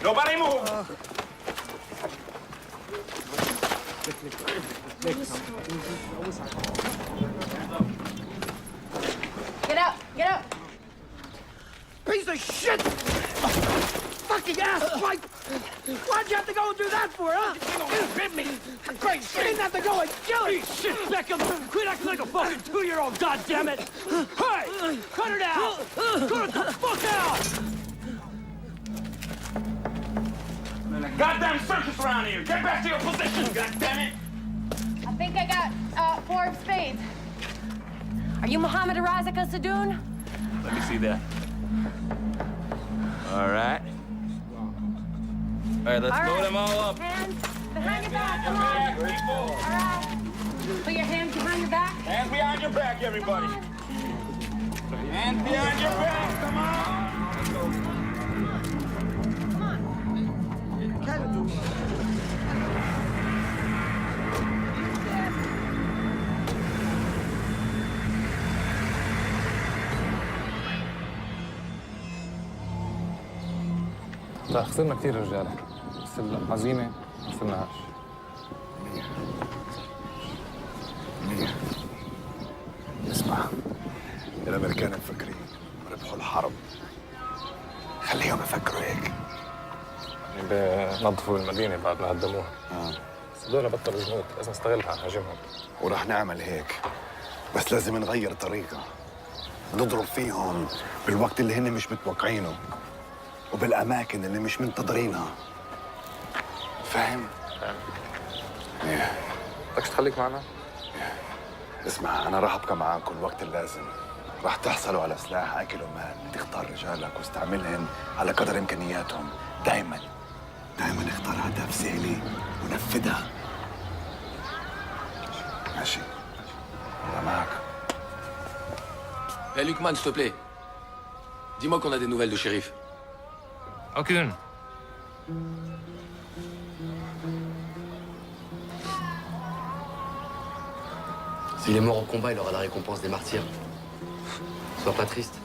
Nobody move! Get out! Get out! Piece of shit! Fucking ass, Mike! Why'd you have to go and do that for, huh? You hit me! Great shit! You didn't have to go and kill it! Shit, Beckham! Quit acting like a fucking 2-year-old, goddammit! Hey! Cut it out! Cut it the fuck out! Goddamn circus around here! Get back to your position, goddammit! I think I got 4 of spades. Are you Mohammed Razika Sadoun? Let me see that. All right. All right, let's load them all up. Hands behind your back, come Back, on. people. All right. Put your hands behind your back. Hands behind your back, everybody. Hands behind your back, come on. لا خسرنا كثير رجاله بس العزيمه ما خسرناهاش. اسمع، الامريكان مفكرين ربحوا الحرب، خليهم يفكروا هيك. بنظفوا المدينه بعد ما هدموها. بس هذول بطلوا جنود، لازم نستغلها نهاجمهم. وراح نعمل هيك، بس لازم نغير طريقة، نضرب فيهم بالوقت اللي هن مش متوقعينه وبالأماكن اللي مش منتظرينها. فاهم؟ فاهم. ايه. بدكش تخليك معنا؟ اسمع، أنا راح أبقى معاكم الوقت اللازم. راح تحصلوا على سلاح أكل ومال، تختار رجالك واستعملهم على قدر إمكانياتهم. دايماً اختار هدف سهلي ونفذها. ماشي؟ أنا معك. Hé, Luckman, s'il te plaît. Dis-moi qu'on a des nouvelles de shérif. Aucune. S'il est mort au combat, il aura la récompense des martyrs. Sois pas triste.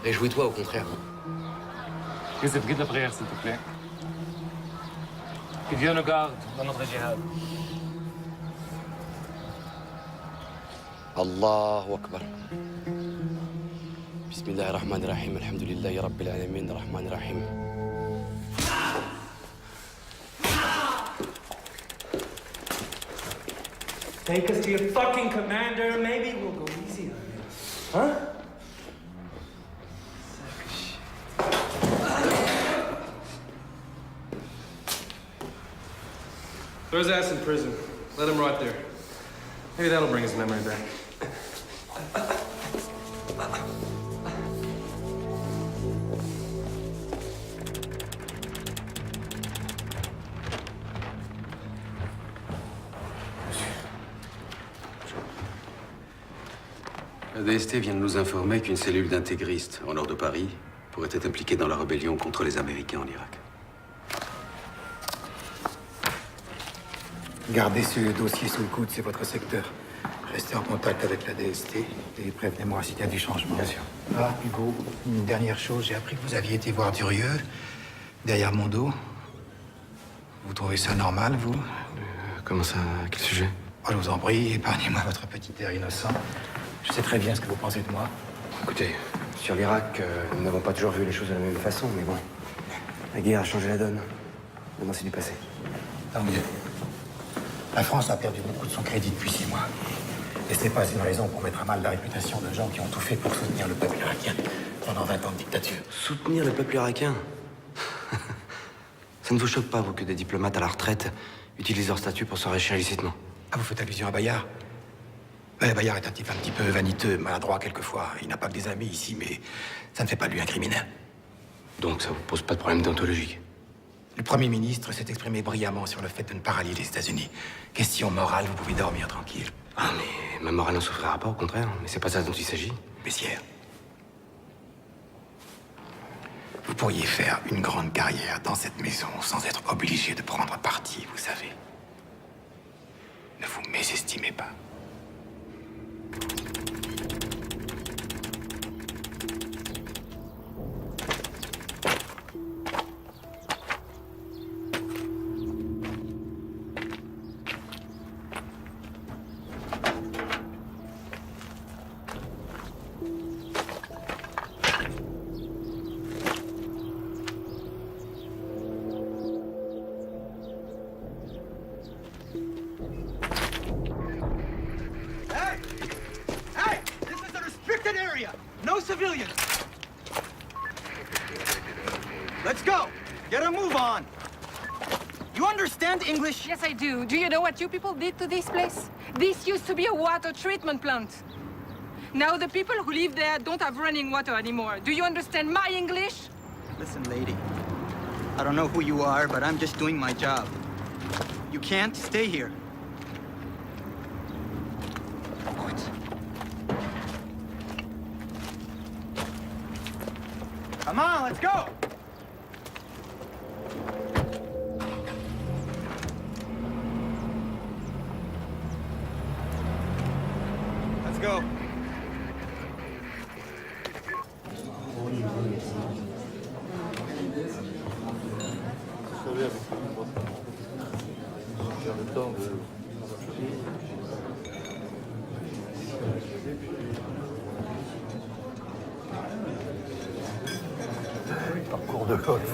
Réjouis-toi, au contraire. Youssef, guide la prière, s'il te plaît. Que Dieu nous garde dans notre jihad. Allahu Akbar. Bismillahir Rahmanir Rahim. Alhamdulillahi Rabbil Alamin. Rahmanir Rahim. Take us to your fucking commander. Maybe we'll go easy on you. Huh? Throw his ass in prison. Let him rot there. Maybe that'll bring his memory back. La DST vient de nous informer qu'une cellule d'intégristes au nord de Paris pourrait être impliquée dans la rébellion contre les Américains en Irak. Gardez ce dossier sous le coude, c'est votre secteur. Restez en contact avec la DST et prévenez-moi s'il y a du changement. Bien sûr. Ah, Hugo, une dernière chose, j'ai appris que vous aviez été voir Durieux, derrière mon dos. Vous trouvez ça normal, vous? Comment ça? À quel sujet? Oh, je vous en prie, épargnez-moi votre petit air innocent. Je sais très bien ce que vous pensez de moi. Écoutez, sur l'Irak, nous n'avons pas toujours vu les choses de la même façon, mais bon. La guerre a changé la donne. Maintenant, c'est du passé. Tant mieux. La France a perdu beaucoup de son crédit depuis 6 mois. Et ce n'est pas une raison pour mettre à mal la réputation de gens qui ont tout fait pour soutenir le peuple irakien pendant 20 ans de dictature. Soutenir le peuple irakien? Ça ne vous choque pas, vous, que des diplomates à la retraite utilisent leur statut pour s'enrichir illicitement? Ah, vous faites allusion à Bayard? Ouais, Bayard est un type un petit peu vaniteux, maladroit quelquefois. Il n'a pas que des amis ici, mais ça ne fait pas de lui un criminel. Donc ça vous pose pas de problème déontologique? Le Premier ministre s'est exprimé brillamment sur le fait de ne pas rallier les États-Unis. Question morale, vous pouvez dormir tranquille. Ah, mais ma morale n'en souffrira pas, au contraire. Mais c'est pas ça dont il s'agit. Bessières, vous pourriez faire une grande carrière dans cette maison sans être obligé de prendre parti, vous savez. Ne vous mésestimez pas. civilian. Let's go. Get a move on. You understand English? Yes, I do. Do you know what you people did to this place? This used to be a water treatment plant. Now the people who live there don't have running water anymore. Do you understand my English? Listen, lady. I don't know who you are, but I'm just doing my job. You can't stay here. Come on, let's go! Let's go. Parcours de golf,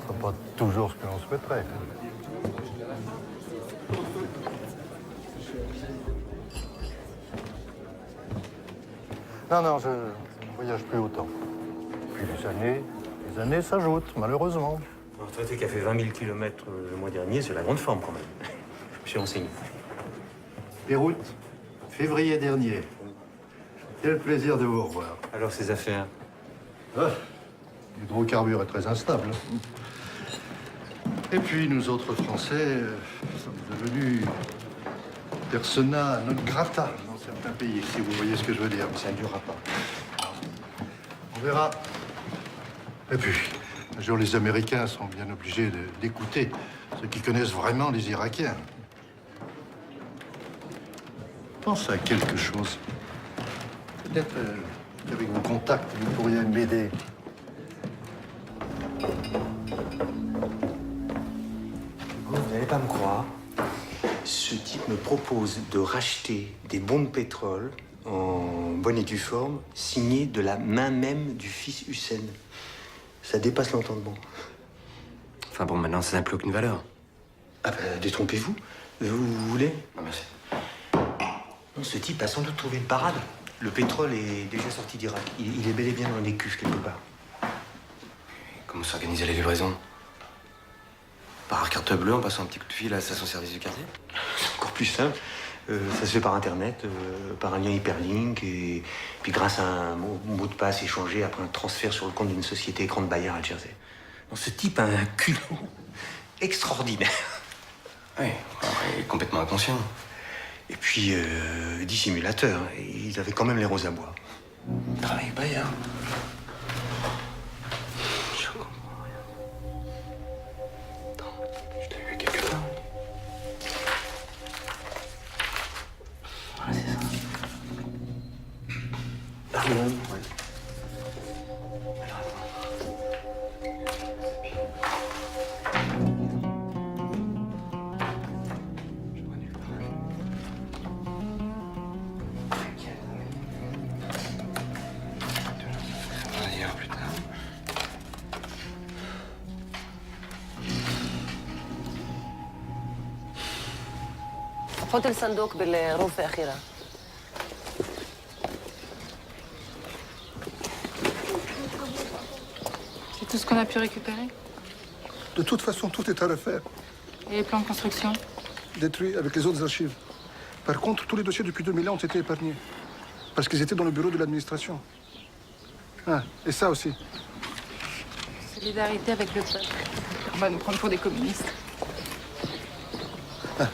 c'est pas toujours ce que l'on souhaiterait. Non, je ne voyage plus autant. Puis les années s'ajoutent, malheureusement. Un retraité qui a fait 20 000 km le mois dernier, c'est la grande forme quand même. Je suis renseigné. Beyrouth, février dernier. Quel plaisir de vous revoir. Alors, ces affaires? L'hydrocarbure est très instable. Et puis, nous autres Français sommes devenus persona non grata dans certains pays, si vous voyez ce que je veux dire. Mais ça ne durera pas. On verra. Et puis, un jour, les Américains sont bien obligés d'écouter ceux qui connaissent vraiment les Irakiens. Pense à quelque chose. Peut-être qu'avec vos contacts, vous pourriez m'aider. Vous n'allez pas me croire. Ce type me propose de racheter des bons de pétrole en bonne et due forme, signés de la main même du fils Hussein. Ça dépasse l'entendement. Enfin bon, maintenant, ça n'a plus aucune valeur. Ah ben, détrompez-vous. Vous voulez? Non, merci. Non, ce type a sans doute trouvé une parade. Le pétrole est déjà sorti d'Irak. Il est bel et bien dans les cuves quelque part. Comment s'organiser la livraison? Par carte bleue, en passant un petit coup de fil à la station-service du quartier? C'est encore plus simple. Ça se fait par Internet, par un lien hyperlink, et puis grâce à un mot de passe échangé après un transfert sur le compte d'une société écran de Bayard à Jersey. Non, ce type a un culot extraordinaire. Oui, il est complètement inconscient. Et puis, dissimulateur. Il avait quand même les roses à bois. Travaille Bayard. Je comprends rien. Attends, je t'ai vu quelque part. Voilà, c'est ça. Ah bon, ouais. Alors, حط الصندوق بالغرفة الأخيرة. C'est tout ce qu'on a pu récupérer? De toute façon, tout est à refaire. Et les plans de construction? Détruits avec les autres archives. Par contre, tous les dossiers depuis 2000 ans ont été épargnés. Parce qu'ils étaient dans le bureau de l'administration. Ah, et ça aussi. Solidarité avec le peuple. On va nous prendre pour des communistes. Ah,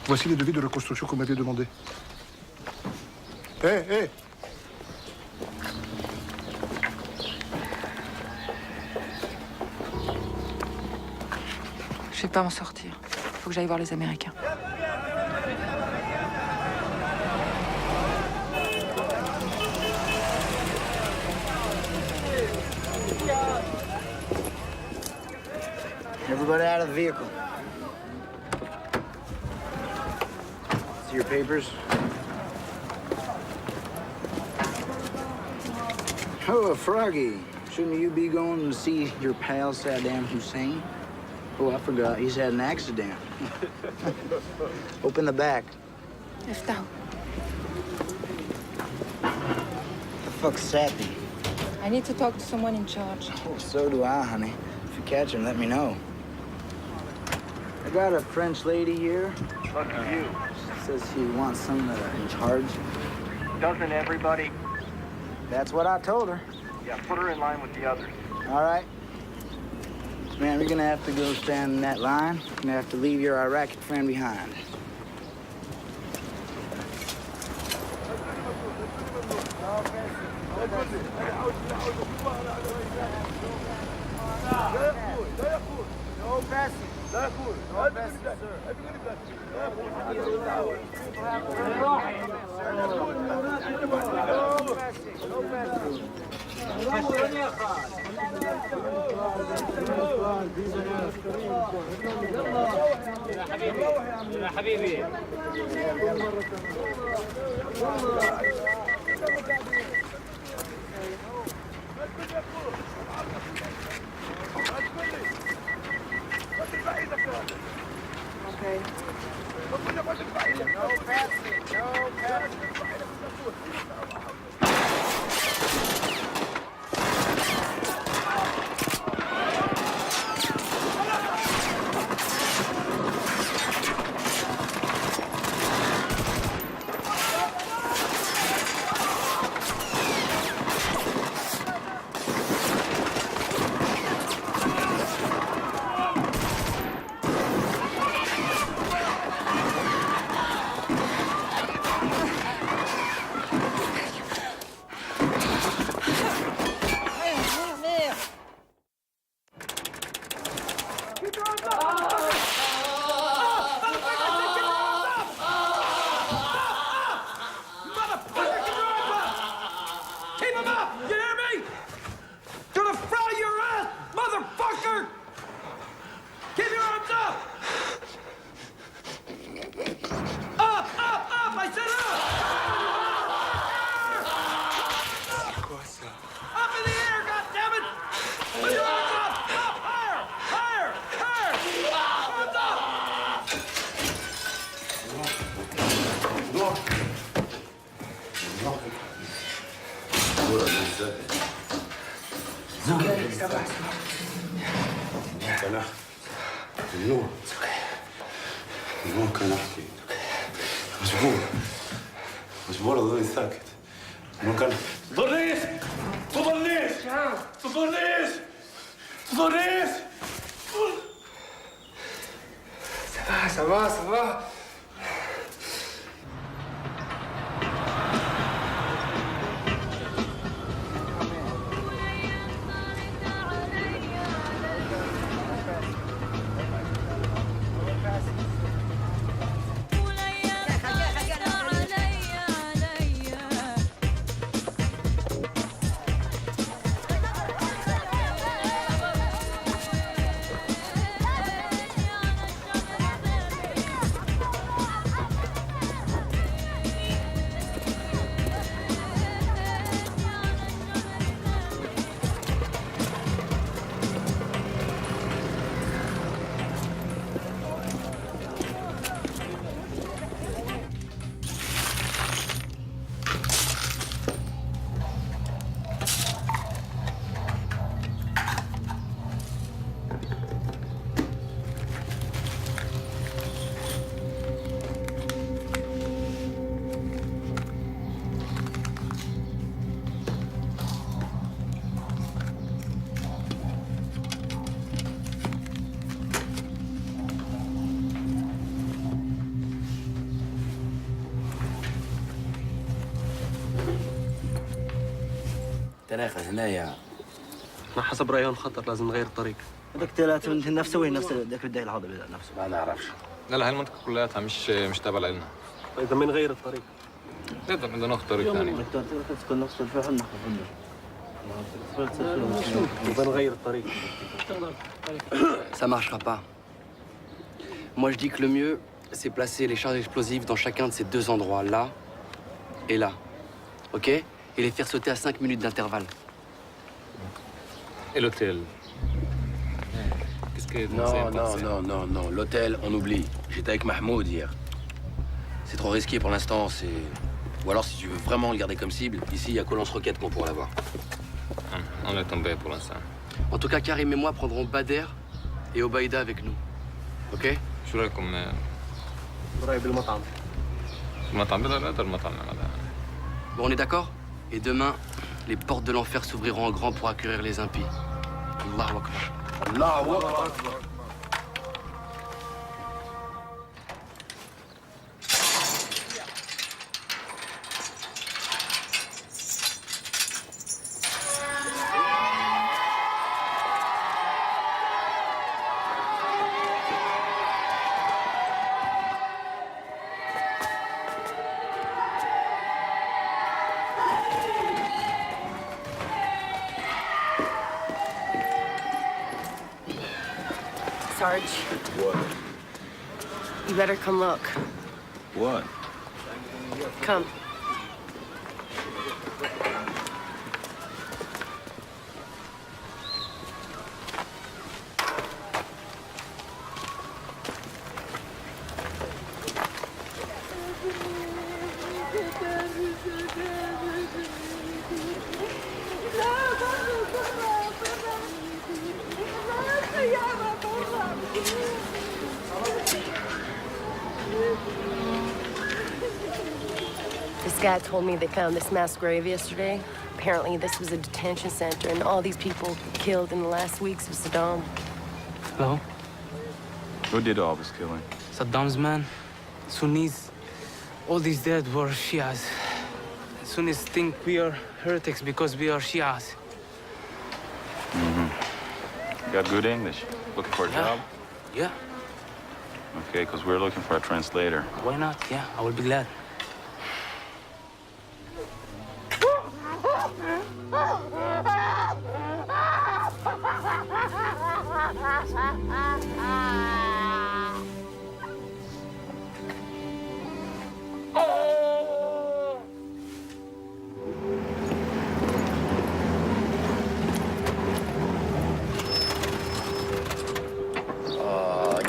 voici les devis de reconstruction qu'on m'avait demandé. Hé. Je vais pas m'en sortir. Faut que j'aille voir les Américains. Everybody out of the vehicle. See your papers? Oh, Froggy. Shouldn't you be going to see your pal Saddam Hussein? Oh, I forgot. He's had an accident. Open the back. افتحوا. fuck's Sappy? I need to talk to someone in charge. Oh, so do I, honey. If you catch him, let me know. I got a French lady here. Lucky you. Says she wants someone in charge. Doesn't everybody? That's what I told her. Yeah, put her in line with the others. All right. Man, you're gonna have to go stand in that line. You're gonna have to leave your Iraqi friend behind. No passing. No passing, يا حبيبي. Okay. No passing. No passing. Keep him up! You hear me? Gonna fry your ass, motherfucker! Keep your arms up! Up! I said up! Up in the air, goddammit! Put your arms up! Up! Higher! Arms up! connard. Non. Non, connard. مجبور أظن ساكت. Non, connard. Police! Ça va. تراخى هنايا. ما حسب رأيهم خطر لازم نغير الطريق. هذاك ثلاثة نفسه وين نفس ذاك الداي الهضبة نفسه. ما نعرفش. لا هاي المنطقة كلها مش تابعة لنا. إذا ما نغير الطريق. نقدر ناخذ طريق ثاني. إذا نغير الطريق. Ça marchera pas. Moi, je dis que le mieux, c'est placer les charges explosives dans chacun de ces deux endroits, là et là. OK? Et les faire sauter à 5 minutes d'intervalle. Et l'hôtel? Qu'est-ce que Non. L'hôtel, on oublie. J'étais avec Mahmoud hier. C'est trop risqué pour l'instant, c'est... Ou alors, si tu veux vraiment le garder comme cible, ici, il y a Colons Rocket qu'on pourra l'avoir. On est tombé pour l'instant. En tout cas, Karim et moi prendrons Bader et Obaïda avec nous. Ok? شو رايكم قريب المطعم. المطعم هذا المطعم هذا. Bon, on est d'accord? Et demain, les portes de l'enfer s'ouvriront en grand pour accueillir les impies. Allahu Akbar. Allahu Akbar. Sarge. What? You better come look. What? Come. This guy told me they found this mass grave yesterday. Apparently, this was a detention center, and all these people killed in the last weeks of Saddam. Hello? Who did all this killing? Saddam's men, Sunnis. All these dead were Shias. Sunnis think we are heretics because we are Shias. Got good English? Looking for a job? Yeah. Okay, because we're looking for a translator. Why not? Yeah, I will be glad.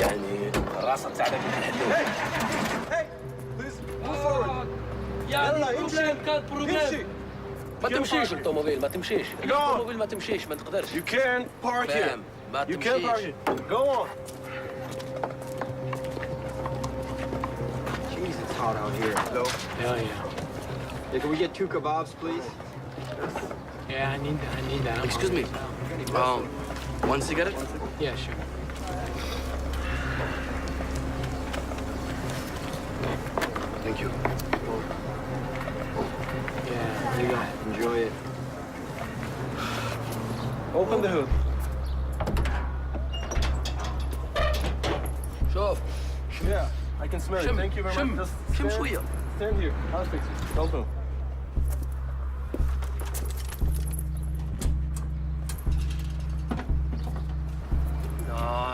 يعني راسك ساعدك Hey! Hey! Please, move forward. يلا امشي امشي. ما تمشيش الطوموبيل ما تمشيش الطوموبيل ما تمشيش ما تقدرش. You can't park here. فاهم ما You can't park تمشيش. here. Go on. Jeez, it's hot out here. Hello? Hell yeah. Hey, can we get 2 kebabs, please? Yeah, I need that. Excuse me. One cigarette? Yeah, sure. Thank you. Yeah, you got it. Enjoy it. Open the hood. شوف Yeah, I can smell it. شم Thank you very شم much. Just شم stand- شوية. Stand here. I'll fix it. Don't move.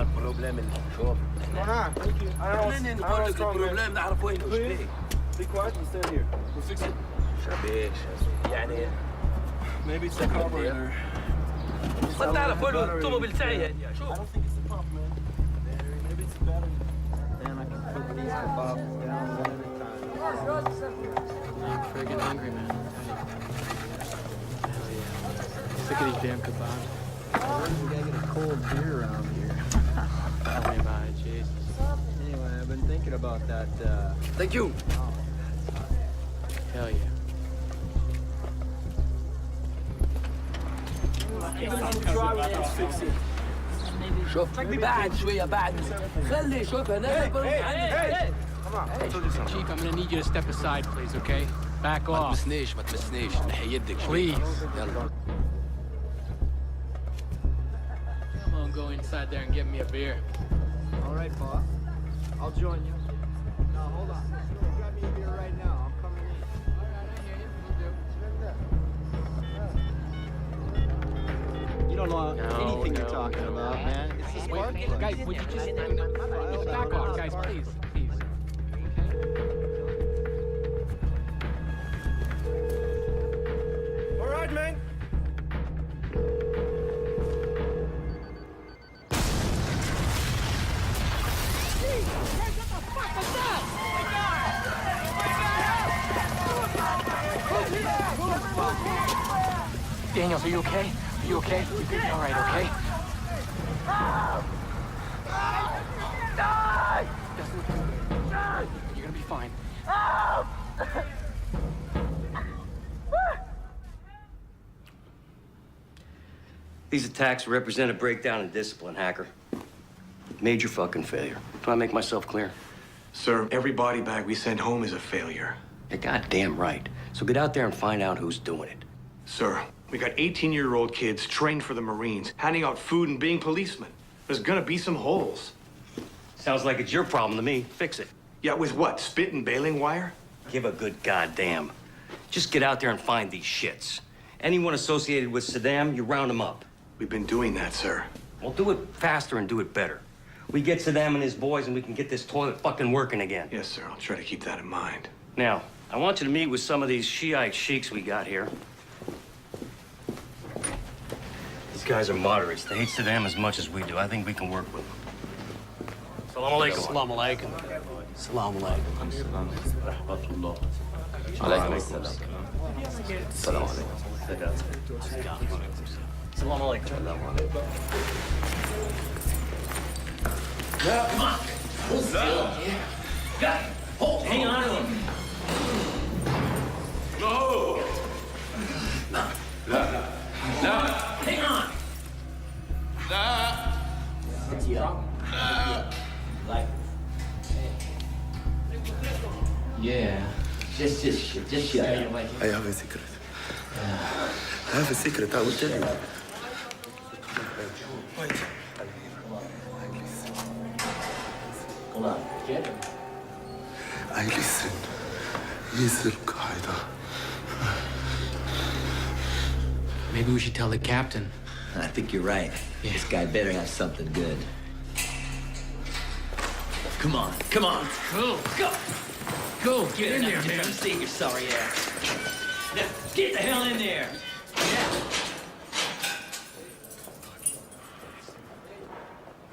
البروبليم اللي شوف Thank you. I don't احنا know. نقول لك البروبليم نعرف وينه ايش Please, فيه. be quiet and stand here. We'll fix it. شبيش يعني Maybe it's the carburetor. ما تعرف وين الطوموبيل تاعي هذه I شوف don't think it's the pump, man. Maybe it's the battery. Damn, I can put these kebabs down one at a time. I'm friggin' hungry, man. Hell yeah. Sick of these damn kebabs. We gotta get a cold beer around here. Tell me about it, Jesus. Anyway, I've been thinking about that, Thank you. Hell yeah. شوف بعد شوية بعد خلي شوف هنا Chief, I'm gonna need you to step aside, please, okay? Back ما off. تمسنيش ما تمسنيش نحي يدك شوي. Please. يلا Come on, go inside there and get me a beer. All right, boss. I'll join you. Now, hold on. Grab me a beer right now. I'm coming in. You don't know anything you're talking about, man. It's the spark plug. Guys, would you just back off, guys, please, please. All right, man. Daniels, are you okay? Are you okay? You're gonna be all right, okay? You're gonna be fine. These attacks represent a breakdown in discipline, Hacker. Major fucking failure. Do I make myself clear? Sir, every body bag we send home is a failure. You're goddamn right. So get out there and find out who's doing it. Sir, we got 18-year-old kids trained for the Marines, handing out food and being policemen. There's gonna be some holes. Sounds like it's your problem to me. Fix it. Yeah, with what? Spit and baling wire? Give a good goddamn. Just get out there and find these shits. Anyone associated with Saddam, you round them up. We've been doing that, sir. Well, do it faster and do it better. We get Saddam and his boys and we can get this toilet fucking working again. Yes, sir. I'll try to keep that in mind. Now, I want you to meet with some of these Shiite sheiks we got here. These guys are moderates. They hate Saddam as much as we do. I think we can work with them. Salam alaikum. Salam alaikum. Salam alaikum. Alaikum assalam. Salam alaikum. Salam alaikum. Come on. Hold still. Yeah. Hold. Hang on to him. No. No. No. No. Hang on. No. Like. Yeah. Just shut up. I have a secret. I have a secret, I will tell you. Wait. Hold on. Get him. I listen. He's Al-Qaeda. Maybe we should tell the captain. I think you're right. Yeah. This guy better have something good. Come on. Go. Go. Get in there, man. See your sorry ass. Now, get the hell in there.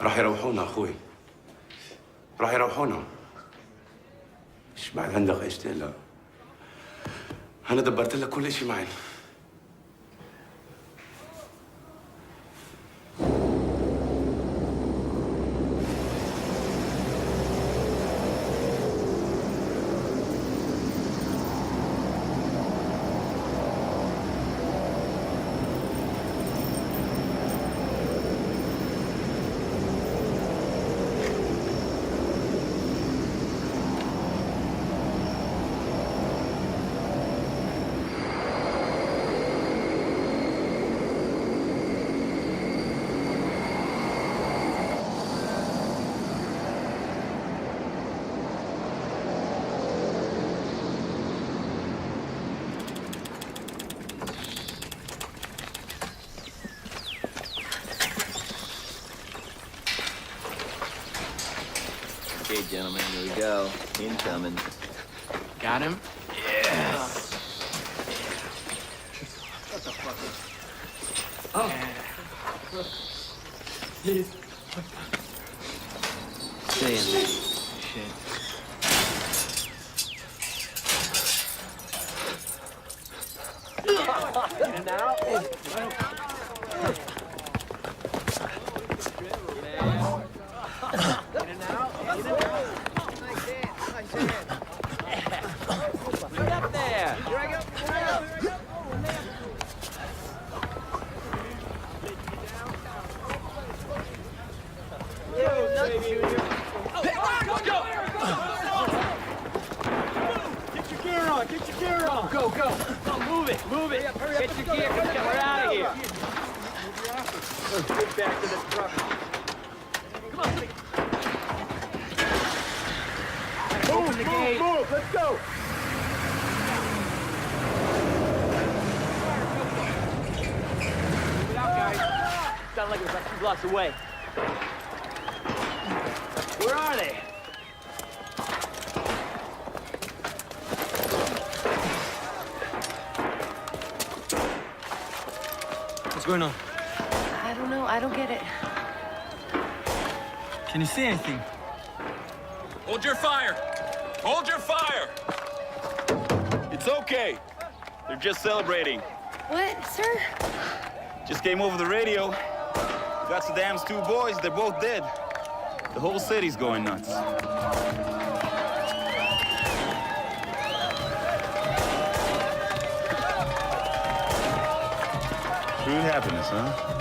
راح يروحونا اخوي. راح يروحونا. ايش بعد عندك ايش تقلق؟ انا دبرت لك كل شيء معي. Okay, gentlemen, here we go. Incoming. Got him? Yes. What the fuck? Oh. Stay in there. Shit. In and out. Right up there. Drag up. Get your gear on. Go. Move it. Get your gear. We're out of here. Get back to the truck. Come on. Open the gate. Move. Let's go. Move it out, guys. Sounded like it was like 2 blocks away. Where are they? What's going on? I don't know. I don't get it. Can you see anything? Hold your fire! Hold your fire! It's okay. They're just celebrating. What, sir? Just came over the radio. Got Saddam's 2 boys, they're both dead. The whole city's going nuts. True happiness, huh?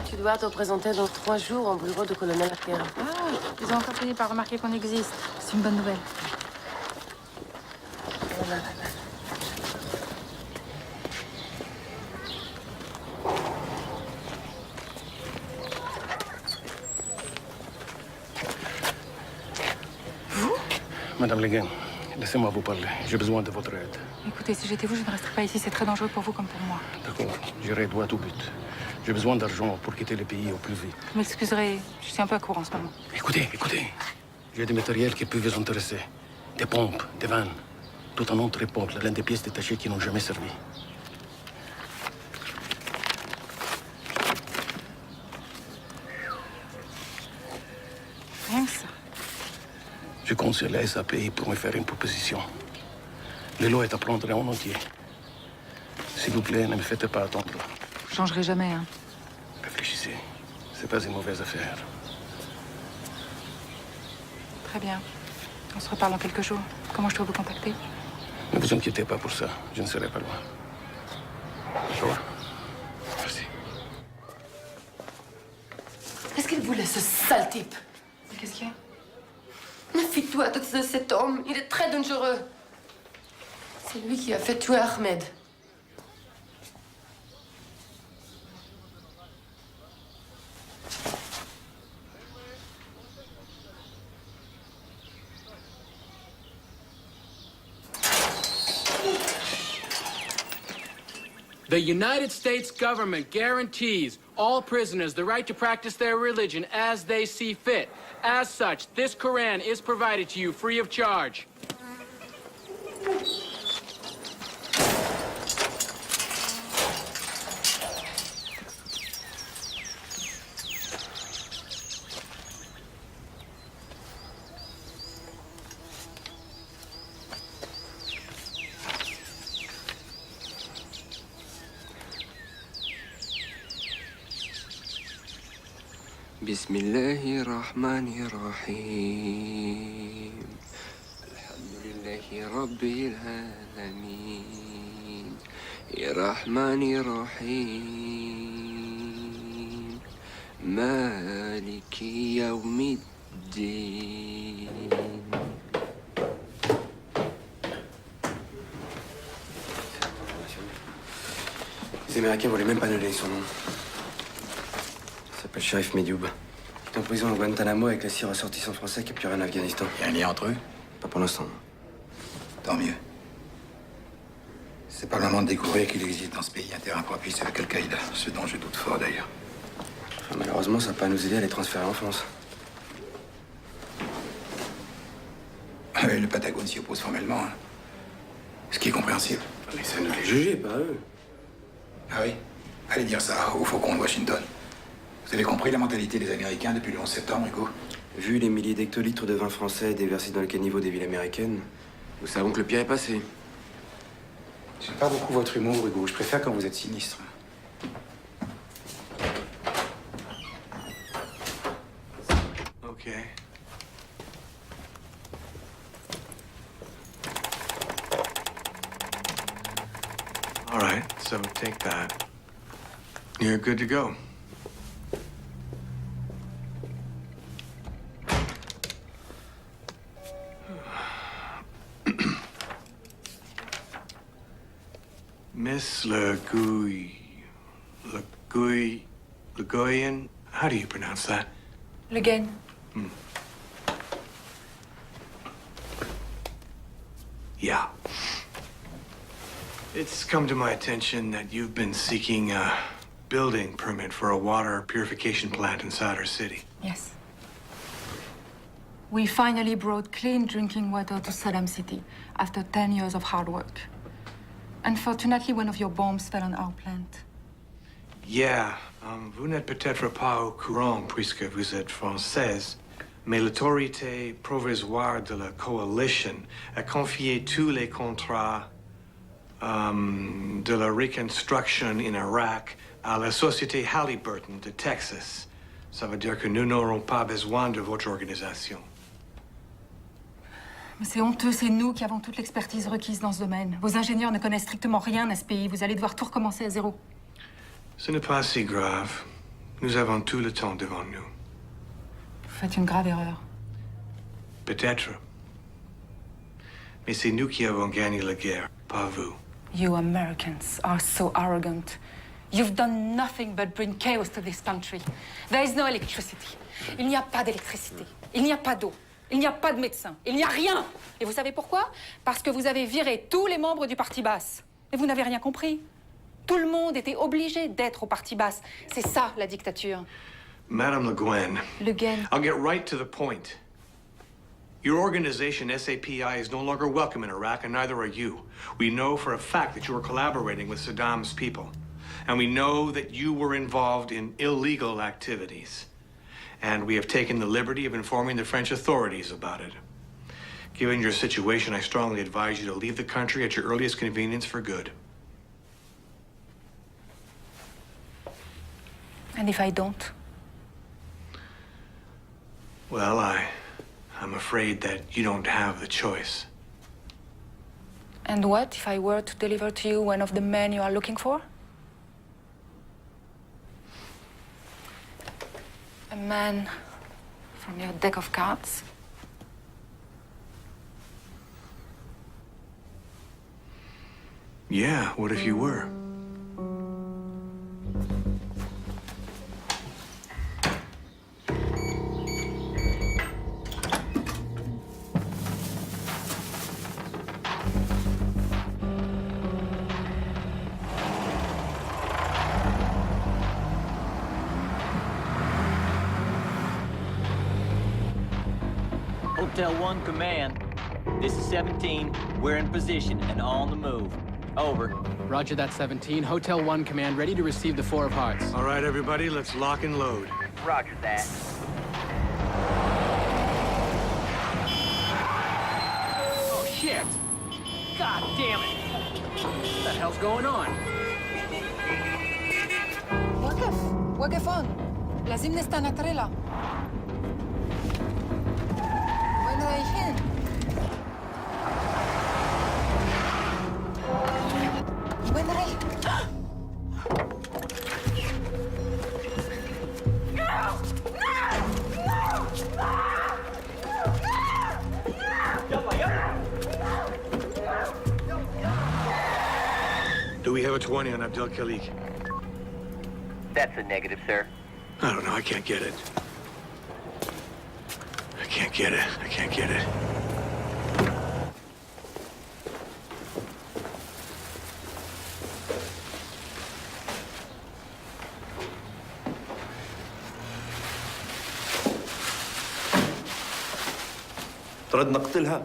Tu dois te présenter dans 3 jours au bureau du colonel Arquero. Ah, ils ont encore fini par remarquer qu'on existe. C'est une bonne nouvelle. Madame Leguin, laissez-moi vous parler. J'ai besoin de votre aide. Écoutez, si j'étais vous, je ne resterais pas ici. C'est très dangereux pour vous comme pour moi. D'accord, j'irai droit au but. J'ai besoin d'argent pour quitter le pays au plus vite. Vous m'excuserez, je suis un peu à court en ce moment. Écoutez. J'ai des matériels qui peuvent vous intéresser. Des pompes, des vannes. Tout un entrepôt, plein de pièces détachées qui n'ont jamais servi. Rien que ça. Je compte sur la SAPI pour me faire une proposition. Le lot est à prendre en entier. S'il vous plaît, ne me faites pas attendre. Je changerai jamais, hein. Réfléchissez. C'est pas une mauvaise affaire. Très bien. On se reparle dans quelques jours. Comment je dois vous contacter? Ne vous inquiétez pas pour ça. Je ne serai pas loin. Au revoir. Merci. Qu'est-ce qu'il voulait, ce sale type? Qu'est-ce qu'il y a? Méfie-toi de cet homme. Il est très dangereux. C'est lui qui a fait tuer Ahmed. The United States government guarantees all prisoners the right to practice their religion as they see fit. As such, this Quran is provided to you free of charge. بسم الله الرحمن الرحيم الحمد لله رب العالمين الرحمن الرحيم مالك يوم الدين. Les Américains voulaient même pas nous donner son nom. Il s'appelle Sharif Medioub. Il est en prison au Guantanamo avec les 6 ressortissants français capturés en Afghanistan. Il y a un lien entre eux? Pas pour l'instant. Tant mieux. C'est pas le moment de découvrir qu'il existe dans ce pays un terrain propice avec Al-Qaïda, ce dont je doute fort d'ailleurs. Enfin, malheureusement, ça va pas nous aider à les transférer en France. Le Patagone s'y oppose formellement, hein. Ce qui est compréhensible. Mais c'est à nous de les juger, pas à eux. Ah oui? Allez dire ça au faucon de Washington. Vous avez compris la mentalité des Américains depuis le 11 septembre, Hugo? Vu les milliers d'hectolitres de vin français déversés dans le caniveau des villes américaines, nous savons que le pire est passé. J'aime pas beaucoup votre humour, Hugo. Je préfère quand vous êtes sinistre. Okay. All right, so take that. You're good to go. Miss Legoyan, How do you pronounce that? Le Guen. Yeah. It's come to my attention that you've been seeking a building permit for a water purification plant inside our city. Yes. We finally brought clean drinking water to Saddam City after 10 years of hard work. Unfortunately, one of your bombs fell on our plant. Yeah, vous n'êtes peut-être pas au courant puisque vous êtes française, mais l'autorité provisoire de la coalition a confié tous les contrats de la reconstruction in Iraq à la société Halliburton de Texas. Ça veut dire que nous n'aurons pas besoin de votre organisation. Mais c'est honteux, c'est nous qui avons toute l'expertise requise dans ce domaine. Vos ingénieurs ne connaissent strictement rien à ce pays. Vous allez devoir tout recommencer à zéro. Ce n'est pas si grave. Nous avons tout le temps devant nous. Vous faites une grave erreur. Peut-être. Mais c'est nous qui avons gagné la guerre, pas vous. You Americans are so arrogant. You've done nothing but bring chaos to this country. There is no electricity. Il n'y a pas d'électricité. Il n'y a pas d'eau. Il n'y a pas de médecins. Il n'y a rien. Et vous savez pourquoi? Parce que vous avez viré tous les membres du Parti Basse. Et vous n'avez rien compris. Tout le monde était obligé d'être au Parti Basse. C'est ça, la dictature. Madame Le Guen. Le Guen. I'll get right to the point. Your organization, SAPI, is no longer welcome in Iraq, and neither are you. We know for a fact that you were collaborating with Saddam's people. And we know that you were involved in illegal activities. And we have taken the liberty of informing the French authorities about it. Given your situation, I strongly advise you to leave the country at your earliest convenience for good. And if I don't? Well, I'm afraid that you don't have the choice. And what if I were to deliver to you one of the men you are looking for? A man from your deck of cards? Yeah, what if you were? Hotel 1 Command. This is 17. We're in position and on the move. Over. Roger that, 17. Hotel 1 Command, ready to receive the Four of Hearts. All right, everybody, let's lock and load. Roger that. Oh, shit! God damn it! What the hell's going on? وقف هون. لازم نستنى تريلا. وين رايحين؟ وين رايحين؟ Do we have a 20 on Abdel Khalik? That's a negative, sir. I don't know, I can't get it. I can't get it. I can't get it. ترد نقتلها؟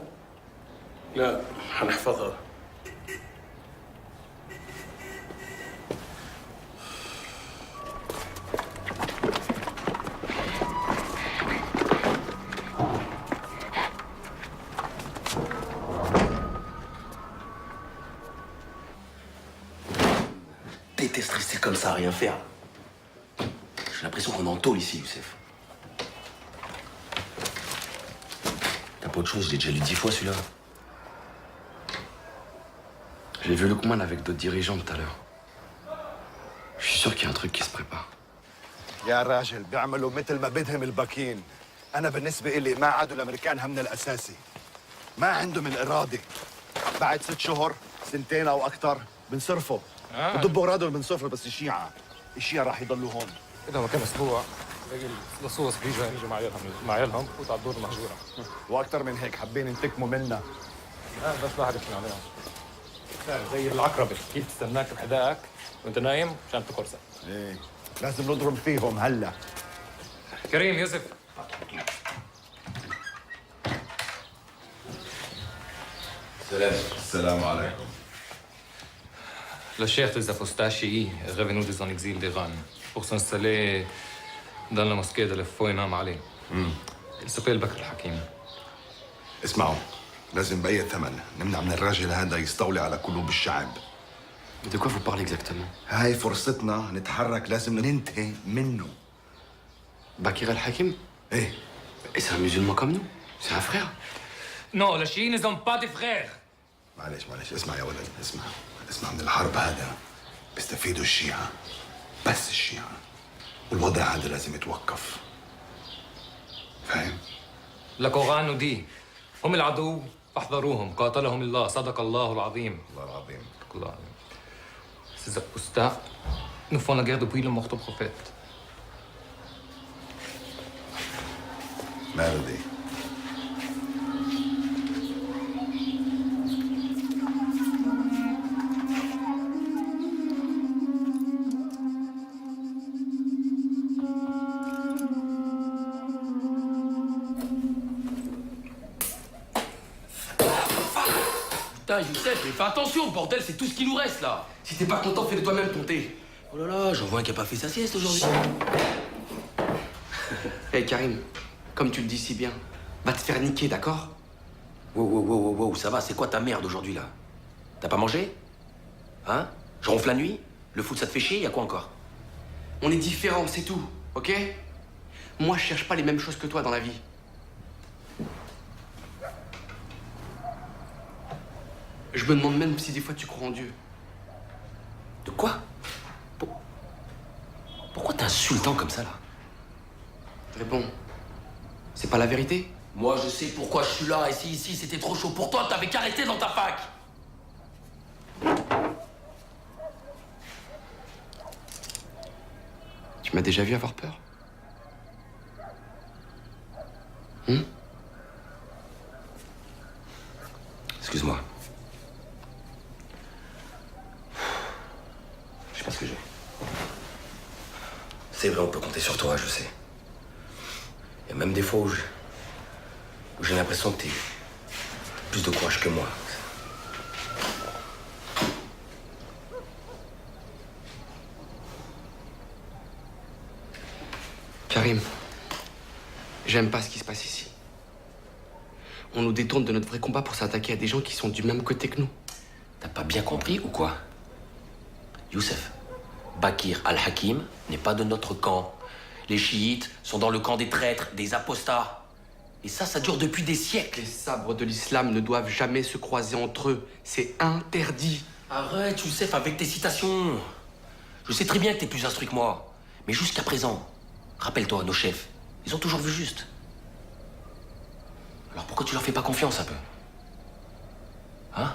لا، حنحفظها. Déteste rester comme ça à rien faire. J'ai l'impression qu'on est en tôle ici, Youssef. T'as pas autre chose, je l'ai déjà lu 10 fois celui-là. J'ai vu Lukman avec d'autres dirigeants tout à l'heure. Je suis sûr qu'il y a un truc qui se prépare. يا راجل بيعملوا مثل ما بدهم الباكين. أنا بالنسبة إلي ما عادوا الأمريكان همنا الأساسي. ما عندهم الإرادة. بعد 6 شهور 2 أو أكثر بنصرفوا. بضبوا أغراضهم بنصرفوا بس الشيعة راح يضلوا هون. كده هو كام اسبوع باقي اللصوص بيجوا يجوا مع عيالهم بفوتوا على الدور المهجوره. واكثر من هيك حابين ينتقموا منا. بس واحد يفهم عليهم. زي العقربه كيف تستناك بحدائك وانت نايم مشان تقرصك. ايه لازم نضرب فيهم هلا. كريم يوسف. السلام عليكم. Le chef des apostaches est revenu de son exil d'Iran pour s'installer dans la mosquée de l'Efo Imam Ali. Il s'appelle Bakr al-Hakim. اسمعوا لازم بأي ثمن نمنع من الراجل هذا يستولي على قلوب الشعب. De quoi vous parlez exactement? هاي فرصتنا نتحرك، لازم ننتهي منه. Bakr al-Hakim? ايه. Et c'est un musulman comme nous? C'est un frère? Non, les chiites ne sont pas des frères. معلش اسمع يا ولد، اسمع من الحرب هذا بيستفيدوا الشيعة، بس الشيعة، والوضع هذا لازم يتوقف. فاهم؟ القرآن nous dit هم العدو فاحذروهم قاتلهم الله صدق الله العظيم. الله العظيم. الله العظيم. Ces apostats nous font la guerre depuis le mort du prophète. ماله دي؟ Putain, Youssef, mais fais attention, bordel, c'est tout ce qui nous reste là. Si t'es pas content, fais-le toi-même ton thé. Oh là là, j'en vois un qui a pas fait sa sieste aujourd'hui. Hey Karim, comme tu le dis si bien, va te faire niquer, d'accord? Wow, ça va, c'est quoi ta merde aujourd'hui là? T'as pas mangé? Hein? Je ronfle la nuit? Le foot ça te fait chier? Y'a quoi encore? On est différents, c'est tout, ok? Moi, je cherche pas les mêmes choses que toi dans la vie. Je me demande même si des fois tu crois en Dieu. De quoi? Pourquoi t'es insultant comme ça là? Réponds. C'est pas la vérité? Moi je sais pourquoi je suis là, et si ici c'était trop chaud pour toi, t'avais qu'à rester dans ta fac! Tu m'as déjà vu avoir peur? Excuse-moi. Je sais pas ce que j'ai. C'est vrai, on peut compter sur toi, je sais. Il y a même des fois où j'ai l'impression que t'es plus de courage que moi. Karim, j'aime pas ce qui se passe ici. On nous détourne de notre vrai combat pour s'attaquer à des gens qui sont du même côté que nous. T'as pas bien compris ou quoi? Youssef, Bakr al-Hakim n'est pas de notre camp. Les chiites sont dans le camp des traîtres, des apostats. Et ça dure depuis des siècles. Les sabres de l'islam ne doivent jamais se croiser entre eux. C'est interdit. Arrête, Youssef, avec tes citations. Je sais très bien que t'es plus instruit que moi. Mais jusqu'à présent, rappelle-toi, nos chefs, ils ont toujours vu juste. Alors pourquoi tu leur fais pas confiance un peu? Hein?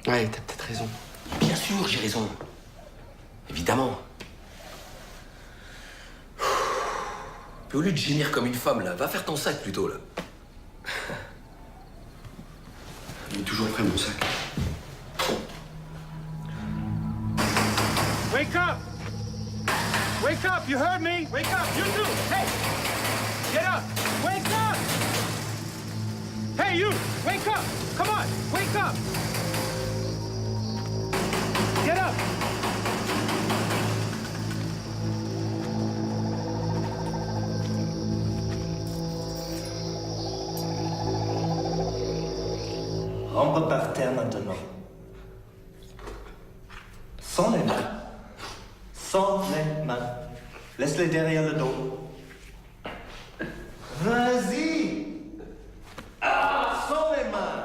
Ouais, t'as peut-être raison. Bien sûr, j'ai raison. Évidemment. Puis au lieu de gémir comme une femme, là, va faire ton sac plutôt, là. Il est toujours prêt, mon sac. Wake up! Wake up! You heard me? Wake up! You too! Hey! Get up! Wake up! Hey, you! Wake up! Come on! Wake up! Get up! Rampe par terre maintenant. Sans les mains. Sans les mains. Laisse-les derrière le dos. Vas-y! Sans les mains.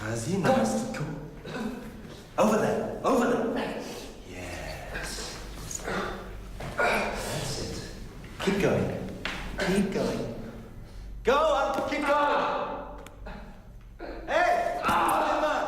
Vas-y, Namastico. Over there. Over there. Yes. That's it. Keep going. Keep going. Go on, keep going. Hey, come on.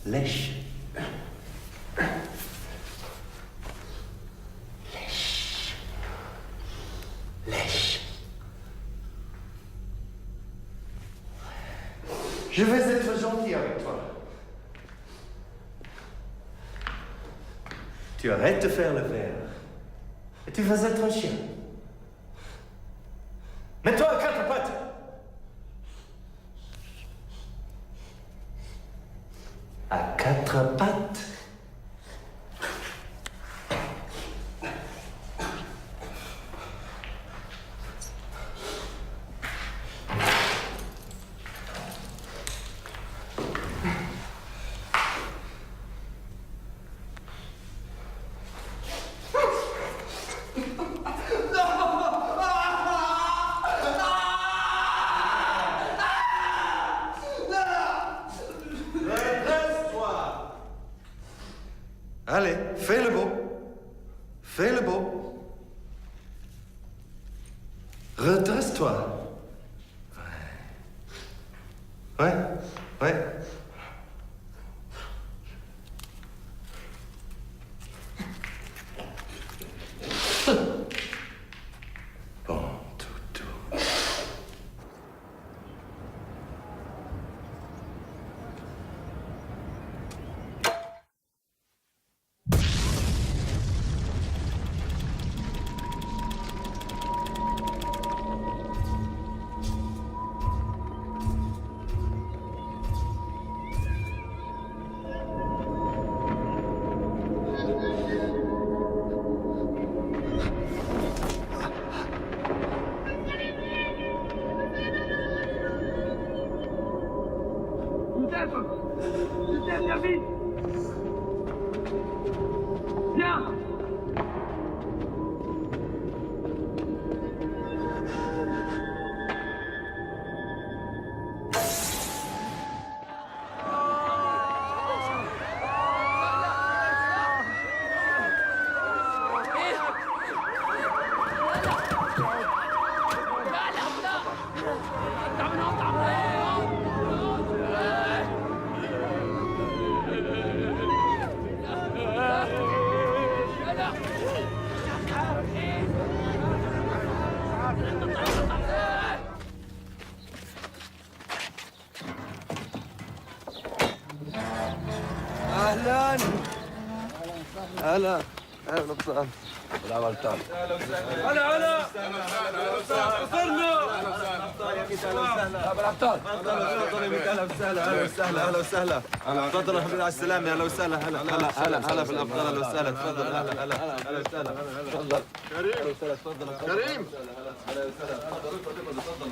Lèche. Lèche. Lèche. Je vais être gentil avec toi. Tu arrêtes de faire le verre. Et tu vas être un chien. Mets-toi à quatre pattes. À quatre pattes. Allez, fais le beau. Fais le beau. Redresse-toi. Ouais, ouais. Bon, toutou. Youssef, viens vite. Viens. اهلا هلا اهلا وسهلا سلام عليكم. هلا هلا وصلنا ابو الابطال اهلا وسهلا اهلا وسهلا اهلا وسهلا تفضل الحمد لله على السلامه اهلا وسهلا هلا هلا هلا هلا بالابطال اهلا وسهلا تفضل هلا هلا اهلا وسهلا تفضل كريم تفضل كريم اهلا وسهلا تفضل تفضل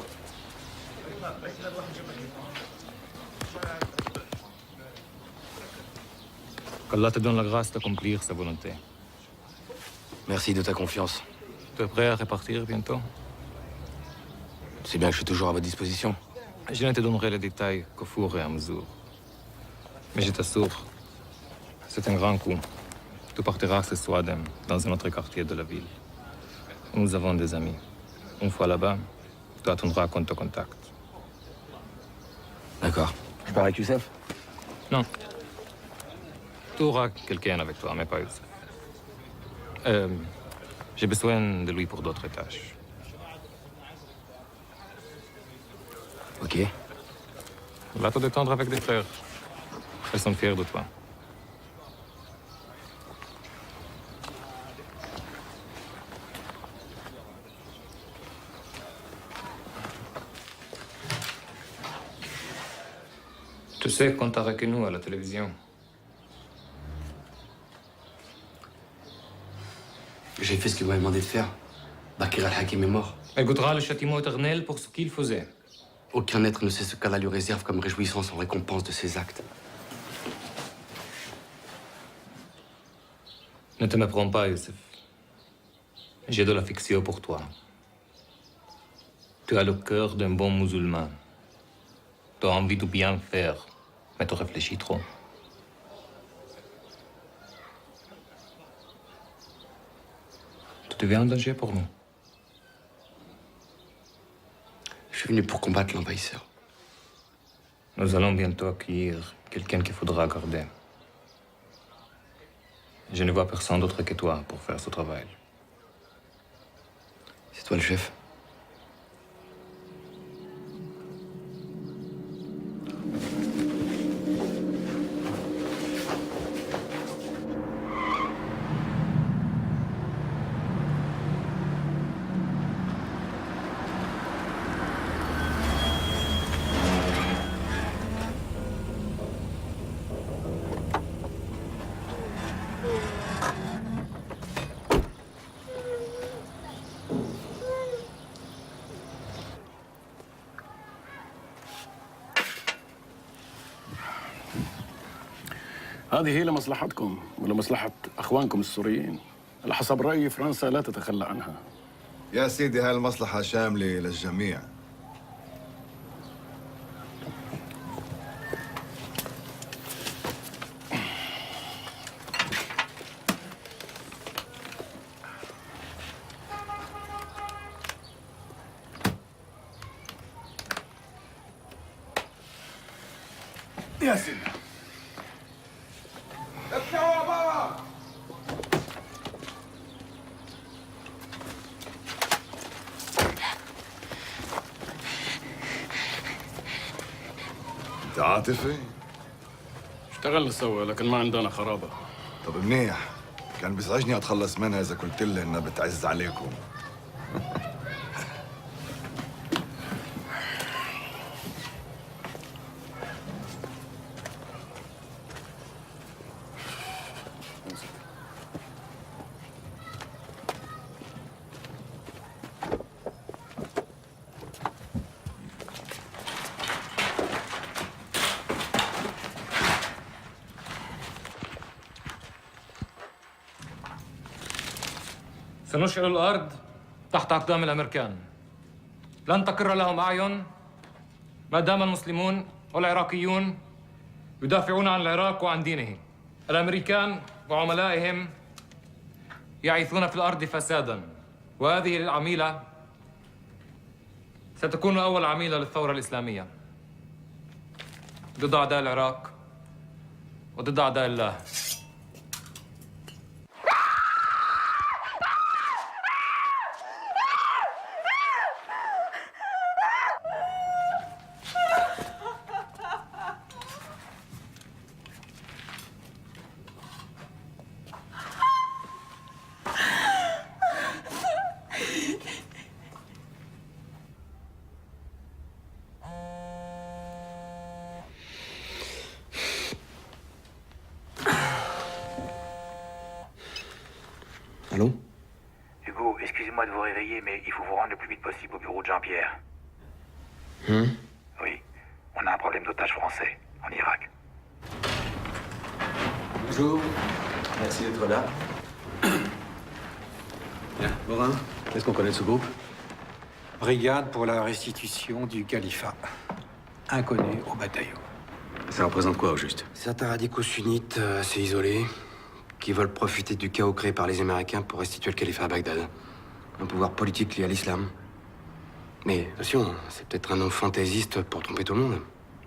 Qu'Allah te donne la grâce d'accomplir sa volonté. Merci de ta confiance. Tu es prêt à repartir bientôt? C'est bien que je suis toujours à votre disposition. Je ne te donnerai les détails qu'au fur et à mesure. Mais je t'assure, c'est un grand coup. Tu partiras ce soir dans un autre quartier de la ville. Nous avons des amis. Une fois là-bas, tu attendras qu'on te contacte. D'accord. Je pars avec Youssef? Non. Tu auras quelqu'un avec toi, mais pas Youssef. J'ai besoin de lui pour d'autres tâches. Ok. Va te détendre avec des frères. Elles sont fiers de toi. Tu sais qu'on t'a reconnu à la télévision. J'ai fait ce que vous m'avez demandé de faire. Bakir al-Hakim est mort. Elle goûtera le châtiment éternel pour ce qu'il faisait. Aucun être ne sait ce qu'Allah lui réserve comme réjouissance en récompense de ses actes. Ne te méprends pas, Youssef. J'ai de l'affection pour toi. Tu as le cœur d'un bon musulman. Tu as envie de bien faire, mais tu réfléchis trop. Tu deviens un danger pour nous. Je suis venu pour combattre l'envahisseur. Nous allons bientôt accueillir quelqu'un qu'il faudra garder. Je ne vois personne d'autre que toi pour faire ce travail. C'est toi le chef. هذه هي لمصلحتكم ولمصلحة أخوانكم السوريين. على حسب رأيي فرنسا لا تتخلى عنها. يا سيدي هاي المصلحة شاملة للجميع. يا سيدي افتحوا بابا. انت عاطفي؟ اشتغلنا سوا لكن ما عندنا خرابة. طب منيح، كان بيزعجني اتخلص منها اذا قلت لي انها بتعز عليكم. سنشعل الأرض تحت أقدام الأمريكان. لن تقر لهم أعين ما دام المسلمون والعراقيون يدافعون عن العراق وعن دينه. الأمريكان وعملائهم يعيثون في الأرض فسادا، وهذه العميلة ستكون أول عميلة للثورة الإسلامية ضد أعداء العراق وضد أعداء الله. Allô? Hugo, excusez-moi de vous réveiller, mais il faut vous rendre le plus vite possible au bureau de Jean-Pierre. Oui, on a un problème d'otages français en Irak. Bonjour, merci d'être là. Bien, Morin, qu'est-ce qu'on connaît de ce groupe? Brigade pour la restitution du califat. Inconnu au bataillon. Ça représente quoi au juste? Certains radicaux sunnites assez isolés qui veulent profiter du chaos créé par les Américains pour restituer le califat à Bagdad. Un pouvoir politique lié à l'islam. Mais attention, c'est peut-être un nom fantaisiste pour tromper tout le monde.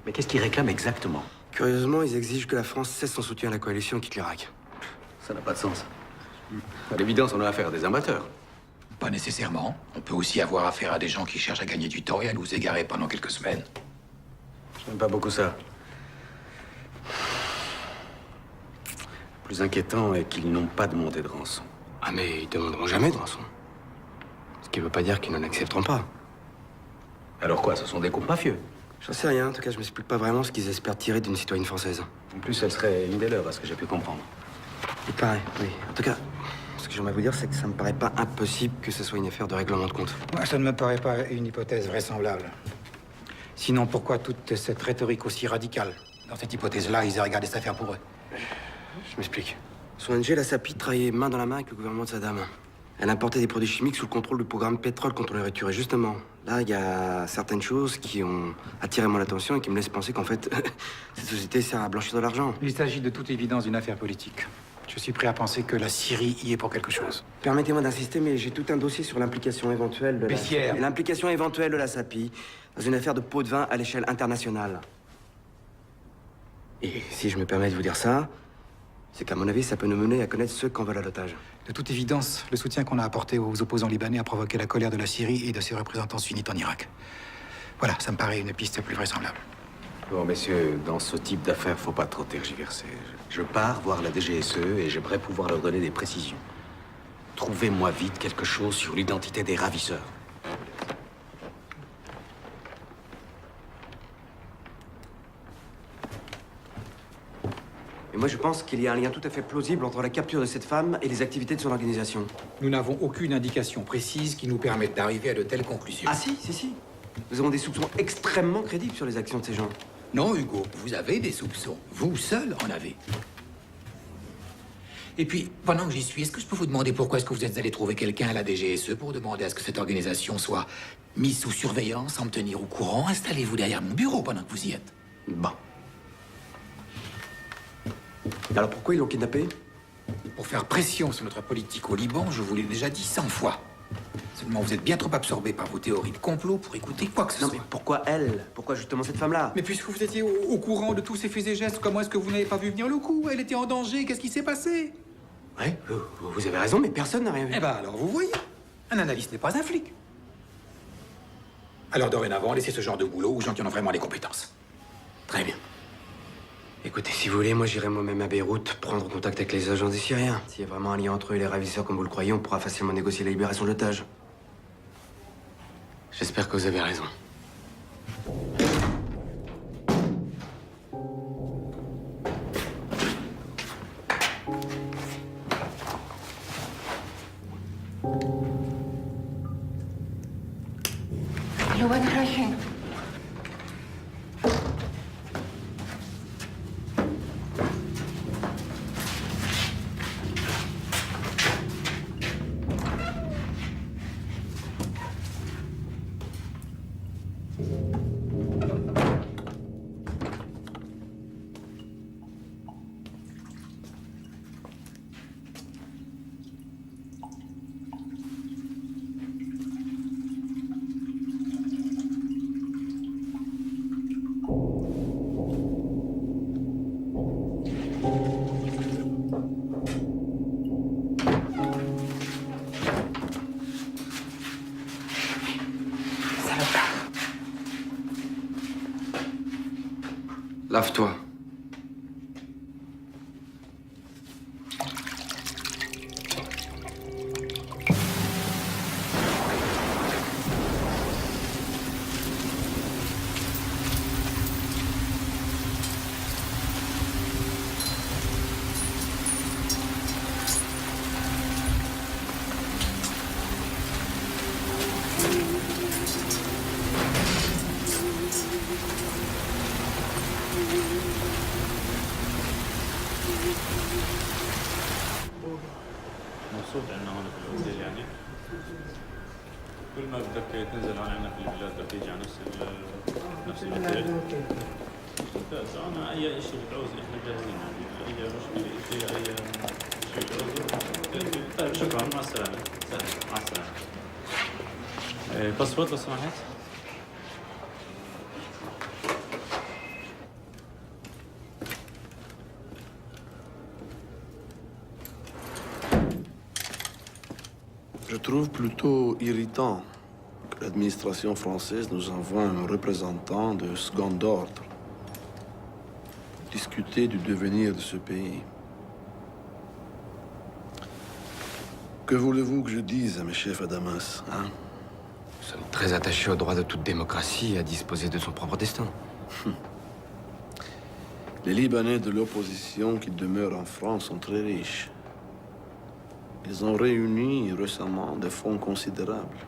Mais qu'est-ce qu'ils réclament exactement? Curieusement, ils exigent que la France cesse son soutien à la coalition et quitte l'Irak. Ça n'a pas de sens. À l'évidence, on a affaire à des amateurs. Pas nécessairement. On peut aussi avoir affaire à des gens qui cherchent à gagner du temps et à nous égarer pendant quelques semaines. J'aime pas beaucoup ça. Le plus inquiétant est qu'ils n'ont pas demandé de rançon. Ah mais ils demanderont jamais de rançon. Ce qui veut pas dire qu'ils n'en accepteront pas. Alors quoi, ce sont des groupes mafieux? J'en sais rien, en tout cas je m'explique pas vraiment ce qu'ils espèrent tirer d'une citoyenne française. En plus, elle serait une des leurs, à ce que j'ai pu comprendre. Il paraît, oui. En tout cas, ce que j'aimerais vous dire, c'est que ça me paraît pas impossible que ce soit une affaire de règlement de compte. Moi, ça ne me paraît pas une hypothèse vraisemblable. Sinon, pourquoi toute cette rhétorique aussi radicale? Dans cette hypothèse-là, ils aient regardé cette affaire pour eux. Je m'explique. Son ONG, la SAPI, travaillait main dans la main avec le gouvernement de Saddam. Elle importait des produits chimiques sous le contrôle du programme Pétrole contre les ruptures. Et justement, là, il y a certaines choses qui ont attiré mon attention et qui me laissent penser qu'en fait, cette société sert à blanchir de l'argent. Il s'agit de toute évidence d'une affaire politique. Je suis prêt à penser que la Syrie y est pour quelque chose. Permettez-moi d'insister, mais j'ai tout un dossier sur l'implication éventuelle de Bessières. l'implication éventuelle de la SAPI dans une affaire de pot de vin à l'échelle internationale. Et si je me permets de vous dire ça, c'est qu'à mon avis, ça peut nous mener à connaître ceux qui en veulent à l'otage. De toute évidence, le soutien qu'on a apporté aux opposants libanais a provoqué la colère de la Syrie et de ses représentants sunnites en Irak. Voilà, ça me paraît une piste plus vraisemblable. Bon, messieurs, dans ce type d'affaires, faut pas trop tergiverser. Je pars voir la DGSE et j'aimerais pouvoir leur donner des précisions. Trouvez-moi vite quelque chose sur l'identité des ravisseurs. Et moi, je pense qu'il y a un lien tout à fait plausible entre la capture de cette femme et les activités de son organisation. Nous n'avons aucune indication précise qui nous permette d'arriver à de telles conclusions. Ah si. Nous avons des soupçons extrêmement crédibles sur les actions de ces gens. Non, Hugo, vous avez des soupçons. Vous seul en avez. Et puis, pendant que j'y suis, est-ce que je peux vous demander pourquoi est-ce que vous êtes allé trouver quelqu'un à la DGSE pour demander à ce que cette organisation soit mise sous surveillance, sans me tenir au courant? Installez-vous derrière mon bureau pendant que vous y êtes. Bon. Alors pourquoi ils l'ont kidnappé? Pour faire pression sur notre politique au Liban, je vous l'ai déjà dit 100 fois. Seulement, vous êtes bien trop absorbé par vos théories de complot pour écouter quoi que ce soit. Non, mais pourquoi elle? Pourquoi justement cette femme-là? Mais puisque vous étiez au courant de tous ces faits et gestes, comment est-ce que vous n'avez pas vu venir le coup? Elle était en danger, qu'est-ce qui s'est passé? Ouais, vous avez raison, mais personne n'a rien vu. Eh ben alors, vous voyez, un analyste n'est pas un flic. Alors dorénavant, laissez ce genre de boulot aux gens qui en ont vraiment les compétences. Très bien. Écoutez, si vous voulez, moi j'irai moi-même à Beyrouth prendre contact avec les agents des Syriens. S'il y a vraiment un lien entre eux et les ravisseurs comme vous le croyez, on pourra facilement négocier la libération d'otages. J'espère que vous avez raison. لوين رايحين؟ Lave-toi. مبسوط عندنا هون في الاوتيل يعني كل ما بدك تنزل هون عندنا في البلاد بدك تيجي على نفس الاوتيل ممتاز انا اي شيء بتعوز احنا جاهزين يعني اي مشكله شيء اي شيء بتعوزه طيب شكرا مع السلامه مع السلامه باسبور لو سمحت Je trouve plutôt irritant que l'administration française nous envoie un représentant de second ordre pour discuter du devenir de ce pays. Que voulez-vous que je dise à mes chefs à Damas, hein? Nous sommes très attachés au droit de toute démocratie à disposer de son propre destin. Les Libanais de l'opposition qui demeurent en France sont très riches. Ils ont réuni récemment des fonds considérables.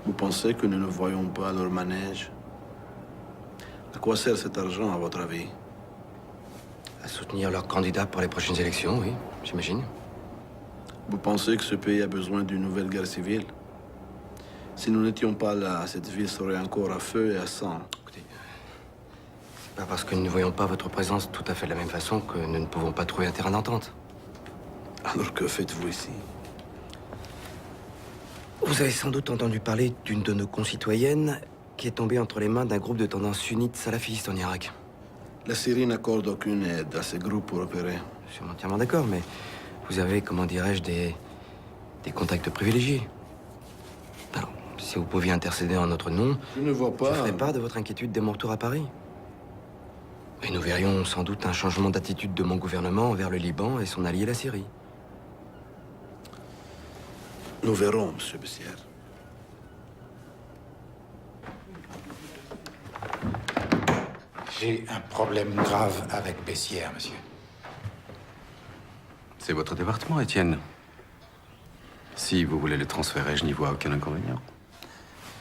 Vous pensez que nous ne voyons pas leur manège? À quoi sert cet argent, à votre avis? À soutenir leurs candidats pour les prochaines élections, oui, j'imagine. Vous pensez que ce pays a besoin d'une nouvelle guerre civile? Si nous n'étions pas là, cette ville serait encore à feu et à sang. Écoutez, c'est pas parce que nous ne voyons pas votre présence tout à fait de la même façon que nous ne pouvons pas trouver un terrain d'entente. Alors que faites-vous ici? Vous avez sans doute entendu parler d'une de nos concitoyennes qui est tombée entre les mains d'un groupe de tendance sunnite salafiste en Irak. La Syrie n'accorde aucune aide à ces groupes pour opérer. Je suis entièrement d'accord, mais vous avez, comment dirais-je, des contacts privilégiés. Alors, si vous pouviez intercéder en notre nom, je ne vois pas. Je ferai part de votre inquiétude dès mon retour à Paris. Et nous verrions sans doute un changement d'attitude de mon gouvernement envers le Liban et son allié la Syrie. Nous verrons, Monsieur Bessières. J'ai un problème grave avec Bessières, monsieur. C'est votre département, Étienne. Si vous voulez le transférer, je n'y vois aucun inconvénient.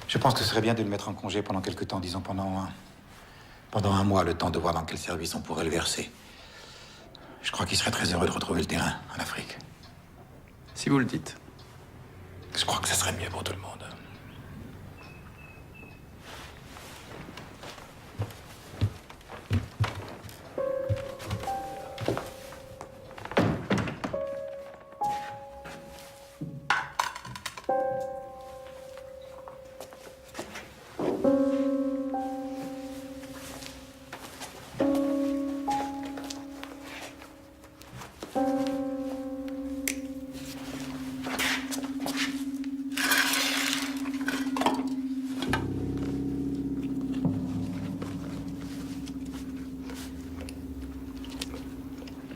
Je pense que ce serait bien de le mettre en congé pendant quelque temps, disons pendant un mois, le temps de voir dans quel service on pourrait le verser. Je crois qu'il serait très heureux de retrouver le terrain en Afrique. Si vous le dites. Je crois que ce serait mieux pour tout le monde.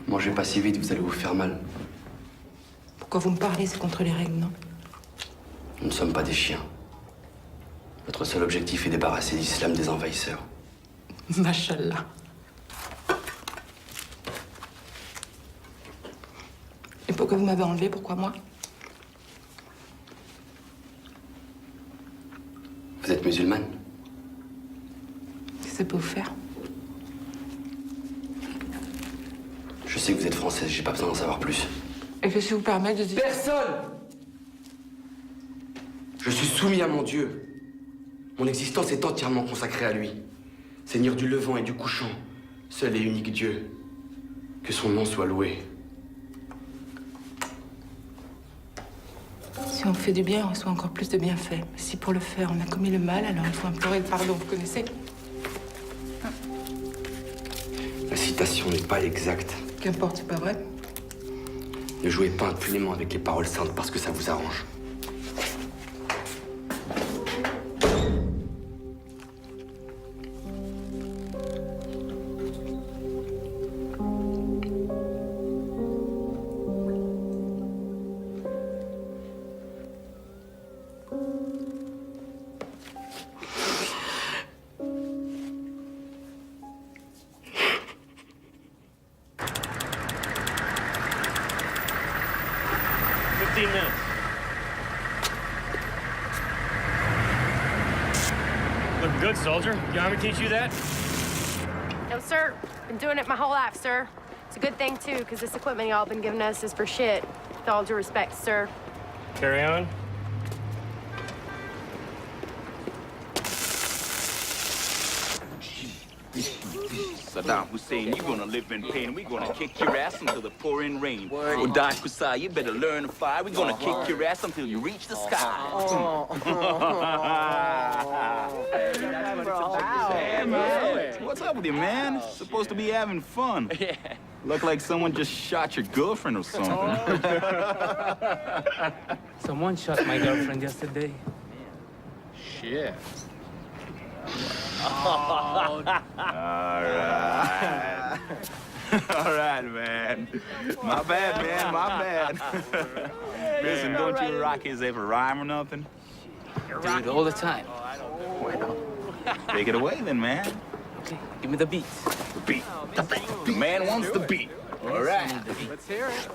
Mangez pas si vite, vous allez vous faire mal. Pourquoi vous me parlez? C'est contre les règles, non? Nous ne sommes pas des chiens. Notre seul objectif est débarrasser l'islam des envahisseurs. Machallah. Et pourquoi vous m'avez enlevé? Pourquoi moi? Vous êtes musulmane? Qu'est-ce que ça peut vous faire? Je sais que vous êtes française, j'ai pas besoin d'en savoir plus. Et qu'est-ce qui vous permet de dire... Personne! Je suis soumis à mon Dieu. Mon existence est entièrement consacrée à lui. Seigneur du levant et du couchant, seul et unique Dieu. Que son nom soit loué. Si on fait du bien, on reçoit encore plus de bienfaits. Si pour le faire, on a commis le mal, alors il faut implorer le pardon, vous connaissez? La citation n'est pas exacte. Qu'importe, c'est pas vrai. Ne jouez pas impunément avec les paroles saintes parce que ça vous arrange. Looking good, soldier. You want me to teach you that? No, sir. Been doing it my whole life, sir. It's a good thing, too, because this equipment y'all been giving us is for shit. With all due respect, sir. Carry on. Saddam Hussein, you're gonna live in pain. We're gonna kick your ass until the pouring rain. Uday Kusai, you better learn to fly. We're gonna kick your ass until you reach the sky. Hey, man. What's up with you, man? Supposed to be having fun. Yeah. Look like someone just shot your girlfriend or something. Someone shot my girlfriend yesterday. Shit. All right. All right, man. My bad, man. My bad. Listen, don't you Rockies ever rhyme or nothing? Dude, all the time. Well, take it away then, man. Okay, give me the beat. The beat. The beat. The man wants the beat. All right. Let's hear it.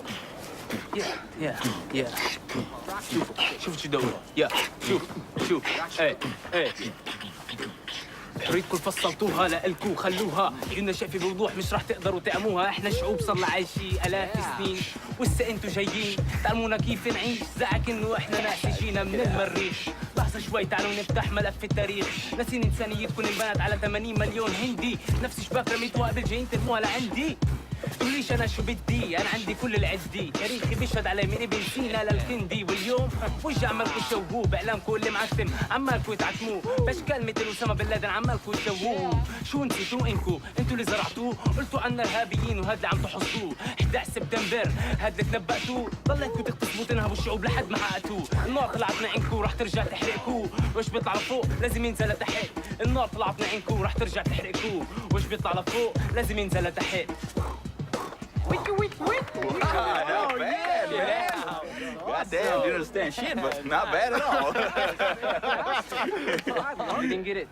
Yeah. Shoot what you doing. Yeah, shoot. Hey. حريتكم فصلتوها لإلكوا خلوها قلنا شايفي بوضوح مش رح تقدروا تأموها احنا شعوب صرنا عايشين آلاف السنين وهسه انتوا جايين تعلمونا كيف نعيش زعك انه احنا ناس جينا من المريخ لحظة شوي تعالوا نفتح ملف التاريخ ناسين انسانيتكم انبنت على 80 مليون هندي نفس شباك رميتوها قبل جايين ترموها لعندي تقوليش انا شو بدي انا عندي كل العدي تاريخي بيشهد علي من ابن سينا للكندي واليوم وجه عمالكوا تشوهوه باعلامكم اللي معتم عمالكوا تعتموه باشكال مثل اسامه بن لادن عمالكوا تشوهوه شو نسيتوا انكو انتوا اللي زرعتوه قلتوا عنا ارهابيين وهاد اللي عم تحصوه 11 سبتمبر هاد اللي تنبأتوه ضليتكوا تغتصبوا تنهبوا الشعوب لحد ما حققتوه النار طلعت من عينكو رح ترجع تحرقكوه واش بيطلع لفوق لازم ينزل لتحت النار طلعت من عينكو رح ترجع تحرقكوه واش بيطلع لفوق لازم ينزل لتحت Not bad, man. Goddamn, didn't understand shit, but not bad at all. You didn't get it.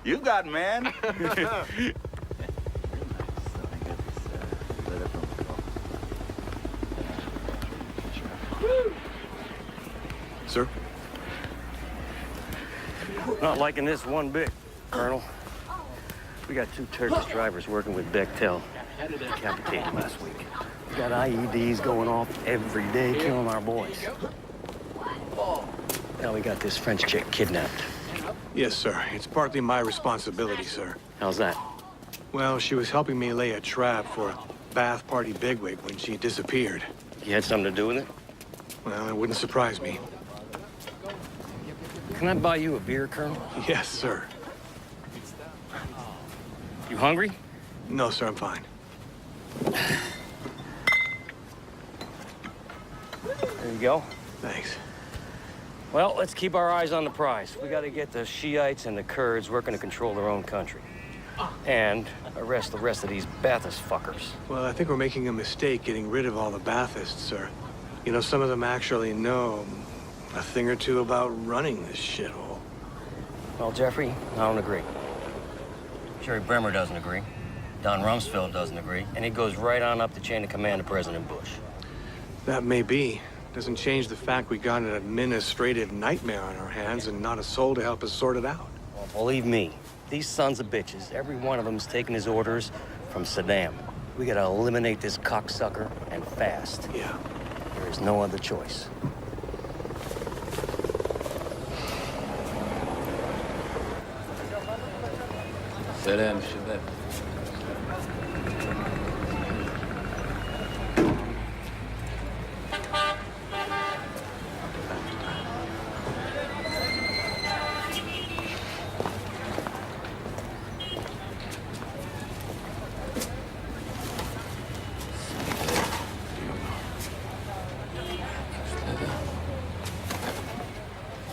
You got, man. Sir? Not liking this one bit, Colonel. We got 2 Turkish drivers working with Bechtel. Decapitated last week. We got IEDs going off every day, killing our boys. Now we got this French chick kidnapped. Yes, sir. It's partly my responsibility, sir. How's that? Well, she was helping me lay a trap for a Bath Party bigwig when she disappeared. You had something to do with it? Well, it wouldn't surprise me. Can I buy you a beer, Colonel? Yes, sir. You hungry? No, sir, I'm fine. There you go. Thanks. Well, let's keep our eyes on the prize. We gotta get the Shiites and the Kurds working to control their own country. And arrest the rest of these Baathist fuckers. Well, I think we're making a mistake getting rid of all the Baathists, sir. You know, some of them actually know a thing or two about running this shithole. Well, Jeffrey, I don't agree. Jerry Bremer doesn't agree. Don Rumsfeld doesn't agree. And it goes right on up the chain of command to President Bush. That may be. Doesn't change the fact we got an administrative nightmare on our hands and not a soul to help us sort it out. Well, believe me, these sons of bitches, every one of them's taking his orders from Saddam. We gotta eliminate this cocksucker, and fast. Yeah. There is no other choice. سلام شباب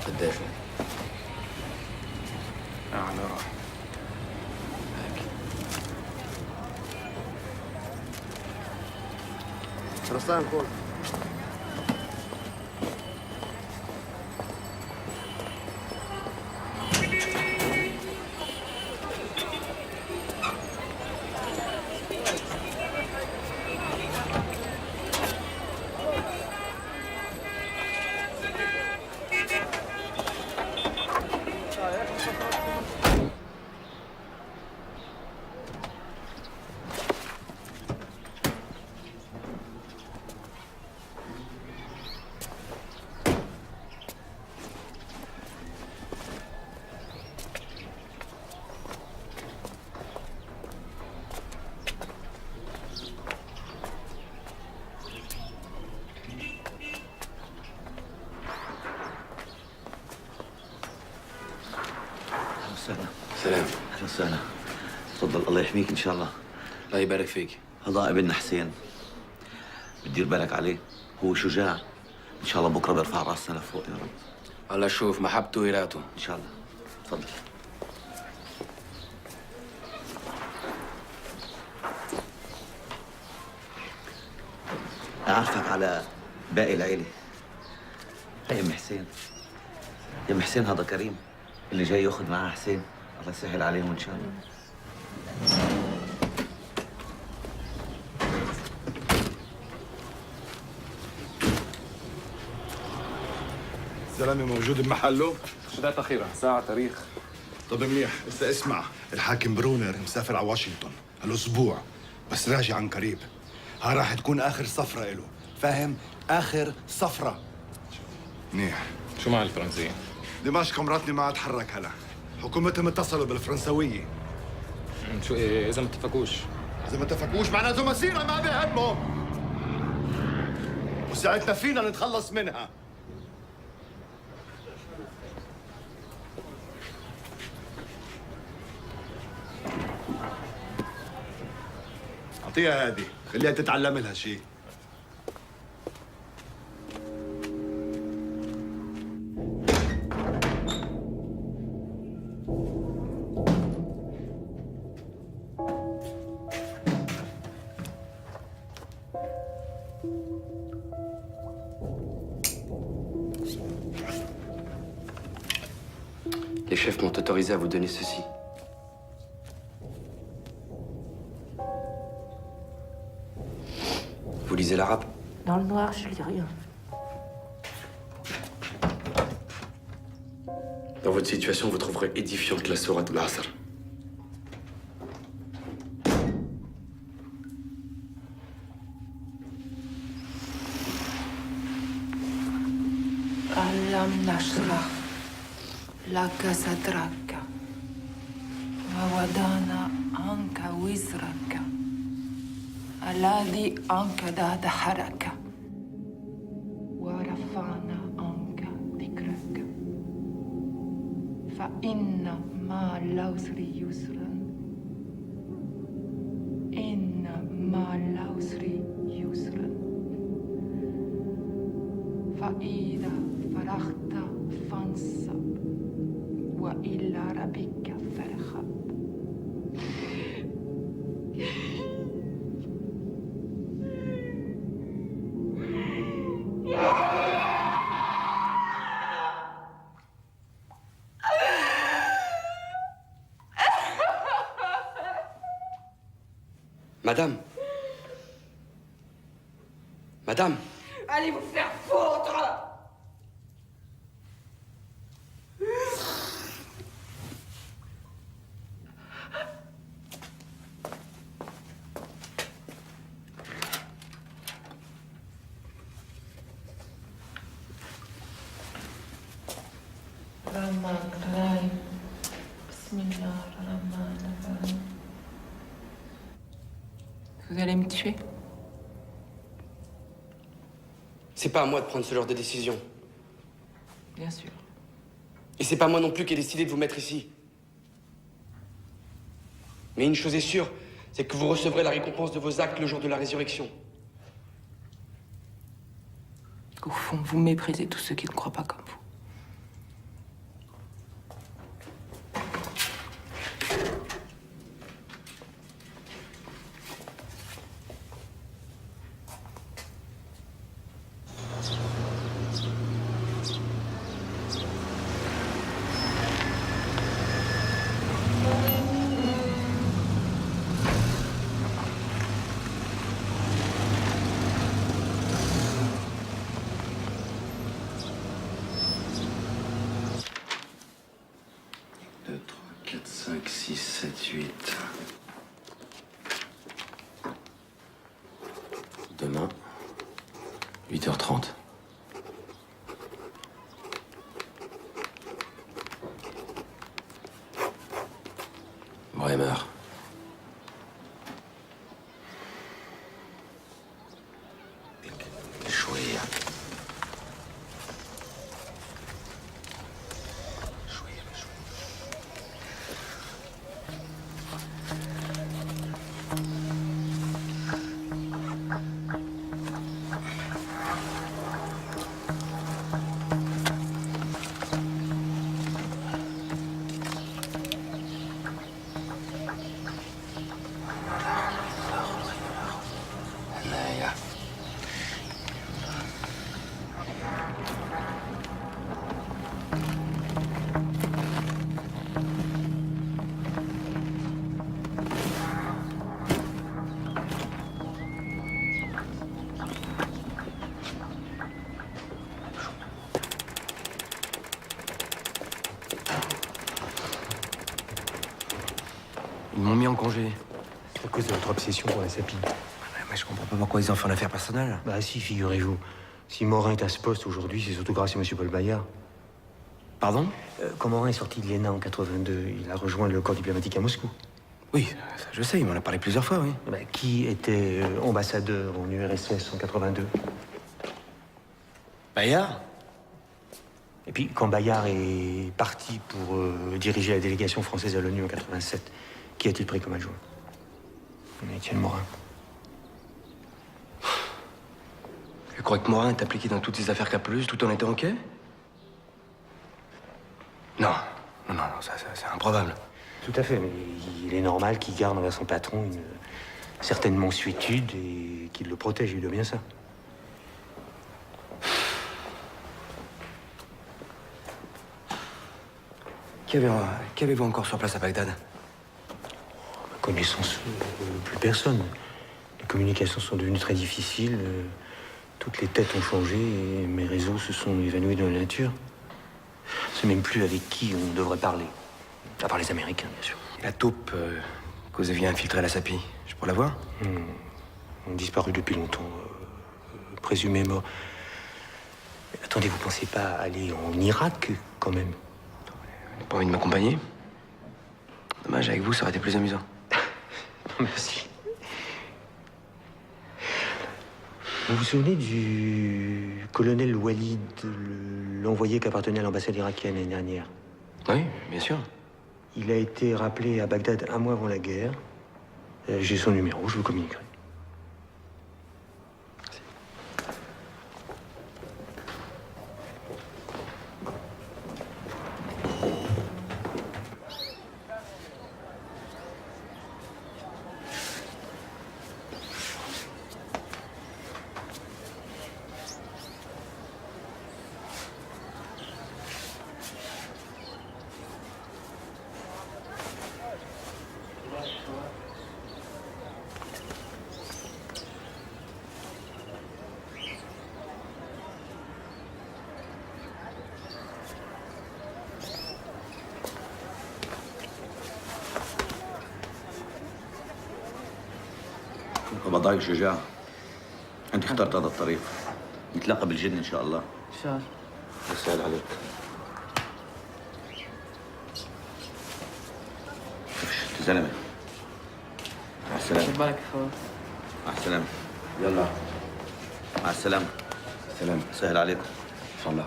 قديش؟ أعلى راح. رسلان كول. سلام. اهلا وسهلا. تفضل الله يحميك ان شاء الله. الله يبارك فيك. هذا ابننا حسين. بتدير بالك عليه، هو شجاع. ان شاء الله بكره بيرفع راسنا لفوق يا رب. الله شوف محبته ويراته. ان شاء الله. تفضل. اعرفك على باقي العيله. هي ام حسين. يا ام حسين هذا كريم اللي جاي ياخذ معاه حسين. الله يسهل عليهم ان شاء الله. سلامي موجود بمحله؟ شدات أخيرة ساعة تاريخ طب منيح، هسه اسمع، الحاكم برونر مسافر على واشنطن هالاسبوع، بس راجع عن قريب. ها راح تكون اخر صفرة له، فاهم؟ اخر صفرة. منيح. شو مع الفرنسيين؟ دمشق مراتني ما اتحرك هلا، حكومتهم اتصلوا بالفرنسوية. شو إذا ما اتفقوش؟ إذا ما اتفقوش معناته مسيرة ما بيهمهم. وساعتنا فينا نتخلص منها. أعطيها هذه، خليها تتعلم لها شيء. Les chefs m'ont autorisé à vous donner ceci. Vous lisez l'arabe? Dans le noir, je lis rien. Dans votre situation, vous trouverez édifiante la sourate al-Asr. Alam nashrah laka sadraka wa wadana anka wizraka alladhi anqadha dhahraka wa rafa'na anka dhikraka fa inna ma'al usri yusran inna ma'al usri yusran fa idha فرغت فانصب وإلى ربك فارغب. Madame. Madame. Allez vous faire foutre! Vous allez me tuer? C'est pas à moi de prendre ce genre de décision. Bien sûr. Et c'est pas moi non plus qui ai décidé de vous mettre ici. Mais une chose est sûre, c'est que vous recevrez la récompense de vos actes le jour de la résurrection. Au fond, vous méprisez tous ceux qui ne croient pas comme vous. Demain, 8h30. Bremer. Échoué. Ils m'ont mis en congé. C'est à cause de votre obsession pour la sapine. Mais je comprends pas pourquoi ils en font une affaire personnelle. Bah si, figurez-vous. Si Morin est à ce poste aujourd'hui, c'est surtout grâce à M. Paul Bayard. Pardon? Quand Morin est sorti de l'ENA en 82, il a rejoint le corps diplomatique à Moscou. Oui, ça, je sais, il m'en a parlé plusieurs fois, oui. Bah, qui était ambassadeur en URSS en 82? Bayard? Et puis, quand Bayard est parti pour diriger la délégation française à l'ONU en 87, qui a-t-il pris comme adjoint? Étienne Morin. Tu crois que Morin est impliqué dans toutes ces affaires capeleuses tout en étant OK? Non, ça c'est improbable. Tout à fait, mais il est normal qu'il garde envers son patron une certaine mansuétude et qu'il le protège, il doit bien ça. Qu'avez-vous encore sur place à Bagdad? À ma connaissance, plus personne. Les communications sont devenues très difficiles. Toutes les têtes ont changé et mes réseaux se sont évanouis dans la nature. Je sais même plus avec qui on devrait parler. À part les Américains, bien sûr. Et la taupe que vous aviez infiltrée à la SAPI, je pourrais la voir? On a disparu depuis longtemps. Présumé mort. Mais attendez, vous pensez pas aller en Irak, quand même? Vous n'avez pas envie de m'accompagner? Dommage, avec vous, ça aurait été plus amusant. Merci. Vous vous souvenez du colonel Walid, l'envoyé qui appartenait à l'ambassade irakienne l'année dernière? Oui, bien sûr. Il a été rappelé à Bagdad un mois avant la guerre. J'ai son numéro, je vous communiquerai. الله ضايق شجاع. انت اخترت هذا الطريق. نتلاقى بالجنة ان شاء الله. ان شاء الله. يسهل عليك. انت زلمة. مع السلامة. خد بالك اخوي. مع السلامة. يلا. مع السلامة. سلام. سهل عليكم. ان شاء الله.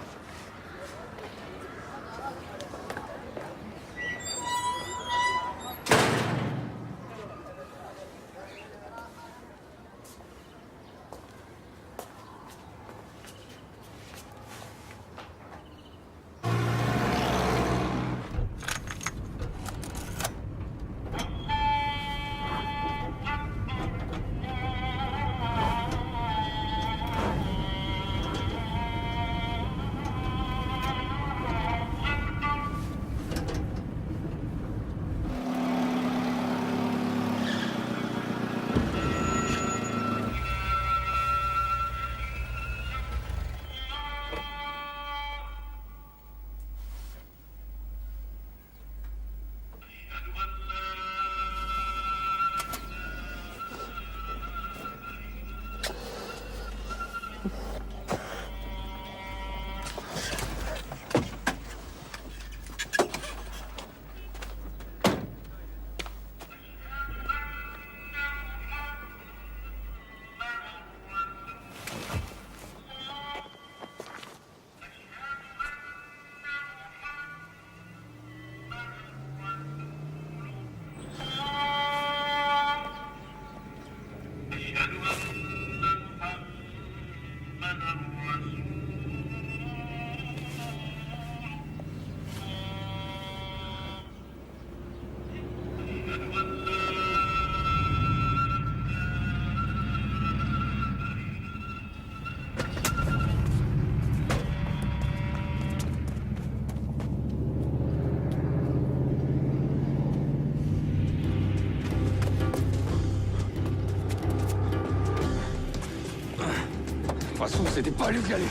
De toute façon, c'était pas lui qui allait.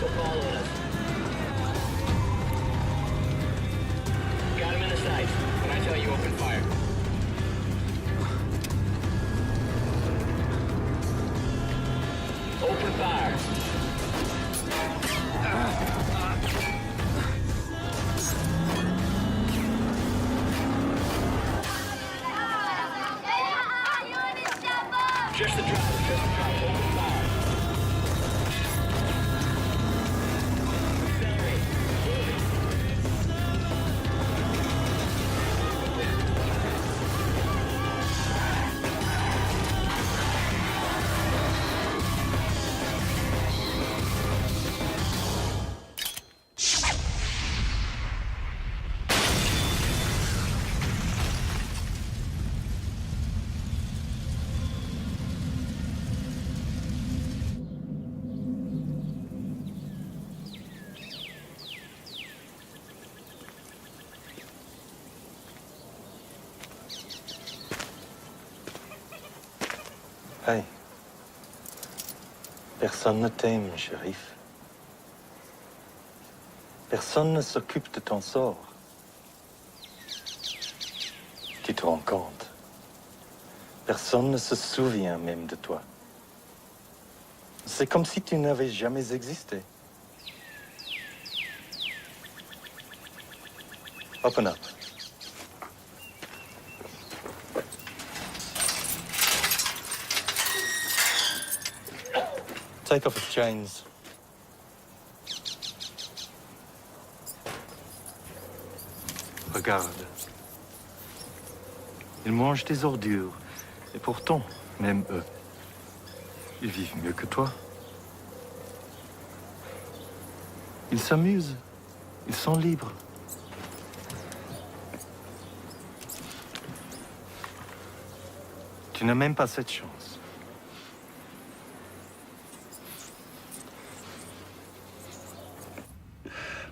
for following us. Got him in the sights. When I tell you, open fire. Open fire. Just the driver, open fire. Accelerate. Hey. Personne ne t'aime, shérif. Personne ne s'occupe de ton sort. Tu te rends compte? Personne ne se souvient même de toi. C'est comme si tu n'avais jamais existé. Open up. Take off his chains. Regarde. Ils mangent des ordures. Et pourtant, même eux, ils vivent mieux que toi. Ils s'amusent. Ils sont libres. Tu n'as même pas cette chance.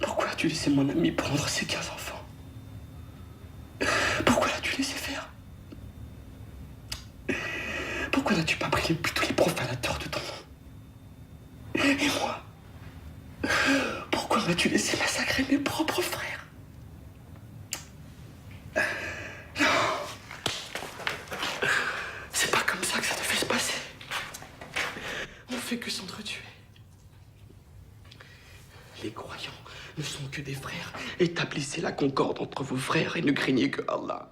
Pourquoi as-tu laissé mon ami prendre ces 15 enfants? Pourquoi l'as-tu laissé faire? Pourquoi n'as-tu pas prié plutôt les profanateurs de ton nom? Et moi? Pourquoi m'as-tu laissé massacrer mes propres frères? Non! C'est pas comme ça que ça devait se passer. On fait que s'entretuer. Les croyants ne sont que des frères. Établissez la concorde entre vos frères et ne craignez que Allah.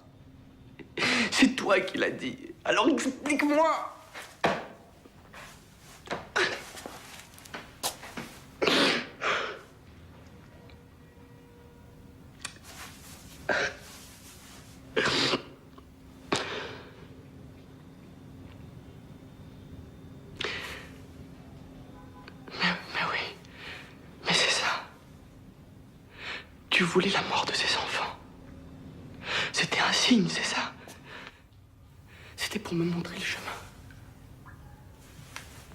C'est toi qui l'as dit. Alors explique-moi. Mais oui, mais c'est ça. Tu voulais la mort de ses enfants. C'était un signe, c'est ça. C'était pour me montrer le chemin.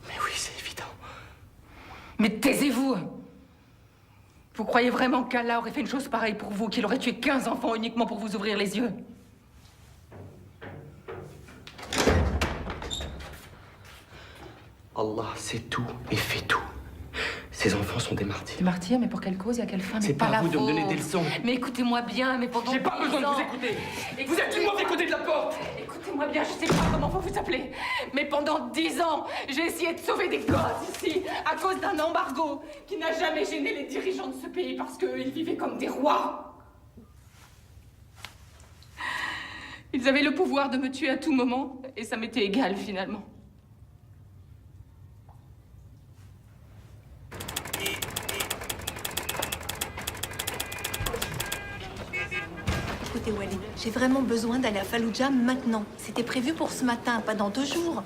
Mais oui, c'est évident. Mais taisez-vous! Vous croyez vraiment qu'Allah aurait fait une chose pareille pour vous, qu'il aurait tué 15 enfants uniquement pour vous ouvrir les yeux? Allah sait tout et fait tout. Ces enfants sont des martyrs. Des martyrs, mais pour quelle cause et à quelle fin? C'est pas à vous de me donner des leçons. Mais écoutez-moi bien, mais pendant J'ai pas 10 besoin de ans- vous écouter. Vous êtes du Écoutez-moi. mauvais côté de la porte. Écoutez-moi bien, je sais pas comment vous vous appelez, mais pendant 10 ans, j'ai essayé de sauver des gosses ici, à cause d'un embargo qui n'a jamais gêné les dirigeants de ce pays parce qu'ils vivaient comme des rois. Ils avaient le pouvoir de me tuer à tout moment, et ça m'était égal finalement. Écoutez, Walid, j'ai vraiment besoin d'aller à Fallujah maintenant. C'était prévu pour ce matin, pas dans 2 jours.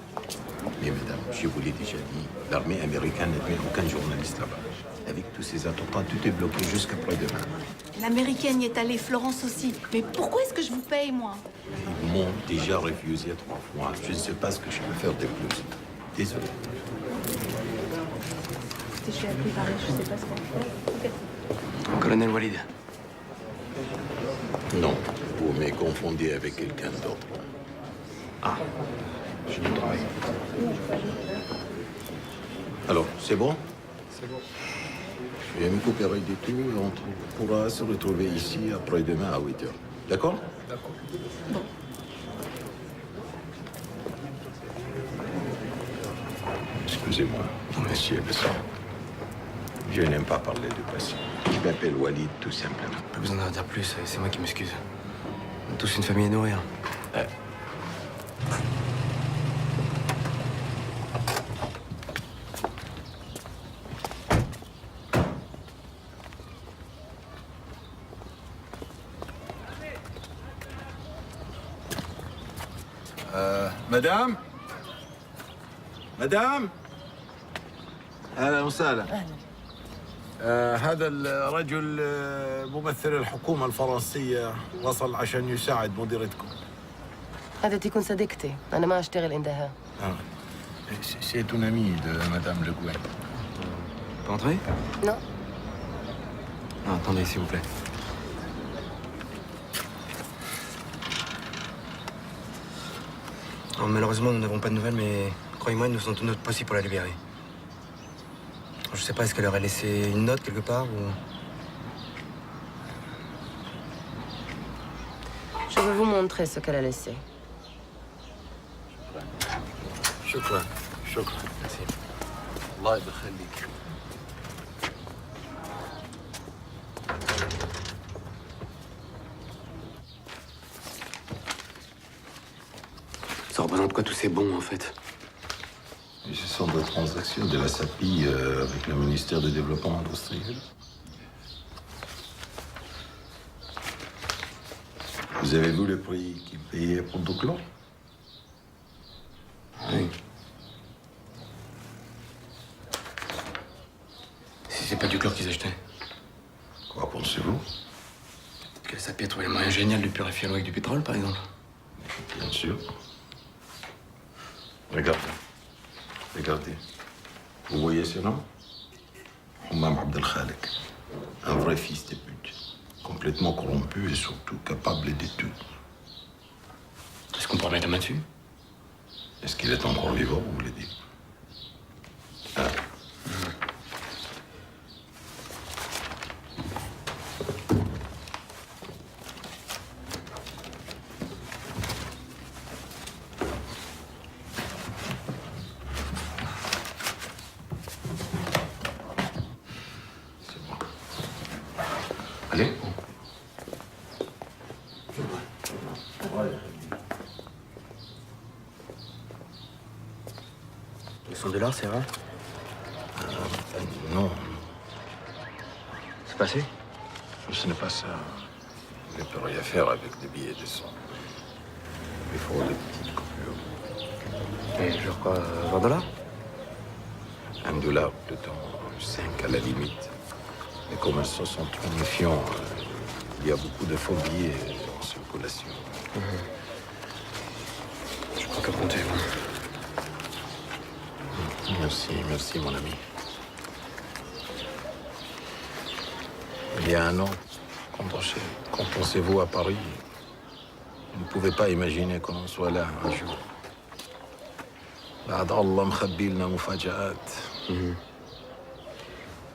Mais madame, je vous l'ai déjà dit, l'armée américaine n'admet aucun journaliste là-bas. Avec tous ces attentats, tout est bloqué jusqu'après-demain. L'américaine y est allée, Florence aussi. Mais pourquoi est-ce que je vous paye, moi? Ils m'ont déjà refusé 3 fois. Je ne sais pas ce que je peux faire de plus. Désolé. Je suis appelée par je sais pas ce qu'on fait. Colonel Walid. Non, vous me confondez avec quelqu'un d'autre. Ah, je me trompe. Alors, c'est bon? C'est bon. Je vais me coopérer du tout et on pourra se retrouver ici après-demain à 8 h. D'accord? D'accord. Excusez-moi, monsieur Besson. Je n'aime pas parler du passé. Je m'appelle Walid, tout simplement. Pas besoin d'en dire plus, c'est moi qui m'excuse. On a tous une famille à nourrir. Ouais. مدام مدام اهلا وسهلا هذا الرجل ممثل الحكومة الفرنسية وصل عشان يساعد مديرتكم. هذا تكون صديقتي، أنا ما أشتغل عندها. C'est une amie de Madame Le Gouin. Pas entrer? Non. Non, attendez, s'il vous plaît. Alors, malheureusement, nous n'avons pas de nouvelles, mais croyez-moi, nous faisons tout notre possible pour la libérer. Je sais pas, est-ce qu'elle aurait laissé une note quelque part ou... Je vais vous montrer ce qu'elle a laissé. شكرا شكرا. Merci. الله يخليك. Ça représente quoi tous ces bons, en fait? Et ce sont des transactions de la SAPI avec le ministère du Développement industriel. Vous avez vu le prix qu'ils payaient pour Douclon? Oui. Si c'est pas du chlore qu'ils achetaient. Quoi pensez-vous? Que la SAPI a trouvé le moyen génial de purifier l'eau avec du pétrole, par exemple. Bien sûr. Regardez. Regardez. Vous voyez ce nom? Oumam Abdel Khalek. Un vrai fils de pute. Complètement corrompu et surtout capable de tout. Est-ce qu'on pourrait mettre la main dessus? Est-ce qu'il est encore vivant, vous voulez dire? Ah. Allez. $100, c'est vrai? Non. C'est passé? Ce n'est pas ça. On ne peut rien faire avec des billets de 100. Il faut des petites coupures. Et genre quoi, $20? $1 plutôt, 5 à la limite. Mais comme elles sont trop méfiants, il y a beaucoup de faux billets en circulation. Je crois qu'à compter, moi. Merci, merci mon ami. Il y a un an, quand pensez-vous à Paris, vous ne pouvez pas imaginer qu'on soit là un jour. بعد الله مخبي لنا مفاجآت.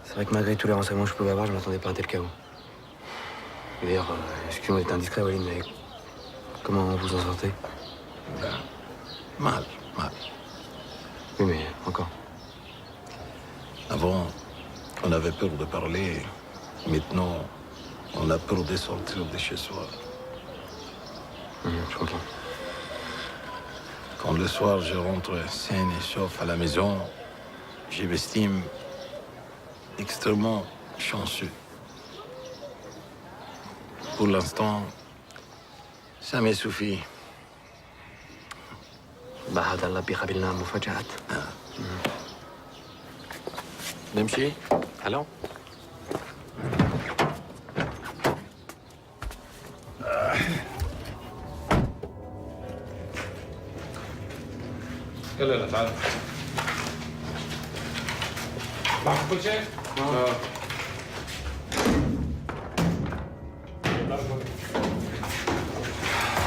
C'est vrai que malgré tous les renseignements que je pouvais avoir, je m'attendais pas à un tel chaos. D'ailleurs, excusez-moi d'être indiscret, Walid, mais comment vous en sortez? Mal. Oui, mais encore. Avant, on avait peur de parler. Maintenant, on a peur de sortir de chez soi. Je comprends. Quand le soir, je rentre sain et sauf à la maison, je m'estime extrêmement chanceux. Pour l'instant, ça me suffit. بعد الله بيقابلنا مفاجآت. نمشي؟ Allons. يلا تعال. معك كل شيء؟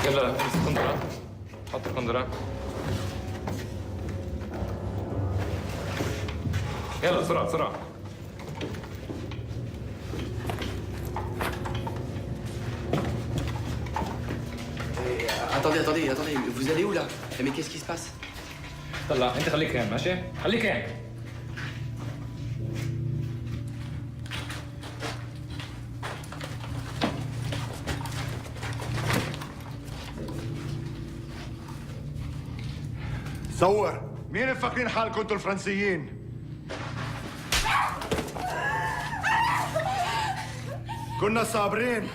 يلا امسك قنطرة. حط القنطرة. يلا بسرعة بسرعة. attendez, vous allez où là? Mais qu'est-ce qui se passe? طلع انت خليك هين ماشي؟ خليك هين. صور مين مفكرين حالكم انتوا الفرنسيين؟ كنا صابرين.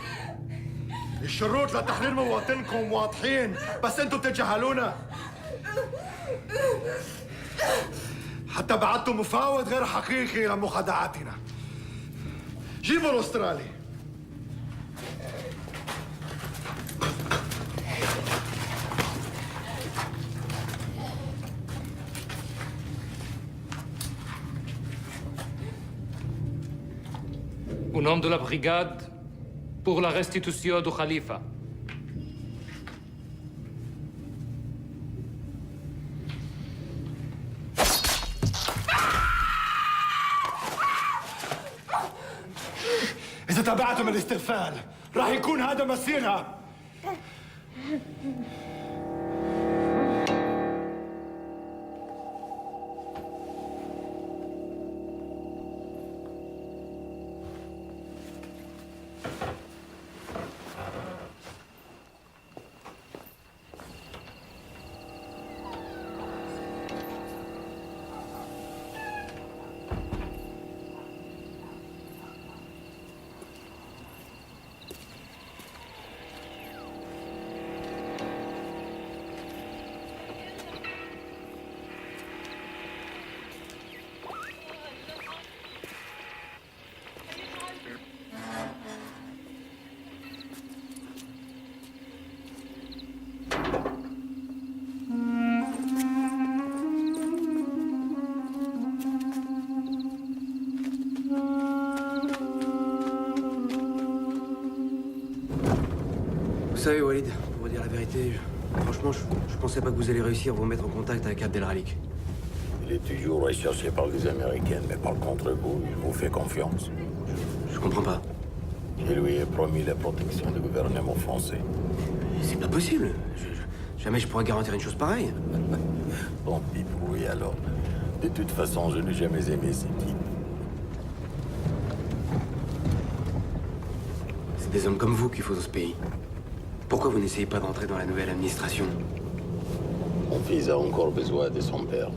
الشروط لتحرير مواطنكم واضحين، بس انتوا بتتجاهلونا. حتى بعتوا مفاوض غير حقيقي لمخادعاتنا. جيبوا الاسترالي. Au nom de la brigade, pour la restitution du Khalifa. إذا تبعتم الاستغفال راح يكون هذا مصيرها. Vous savez, Walid, pour vous dire la vérité, franchement, je pensais pas que vous allez réussir à vous mettre en contact avec Abdelralik. Il est toujours recherché par les Américains, mais par contre vous, il vous fait confiance. Je comprends pas. Il lui a promis la protection du gouvernement français. C'est pas possible. Jamais je pourrais garantir une chose pareille. Tant pis pour lui alors. De toute façon, je n'ai jamais aimé ces types. C'est des hommes comme vous qu'il faut dans ce pays. Pourquoi vous n'essayez pas d'entrer dans la nouvelle administration? Mon fils a encore besoin de son père.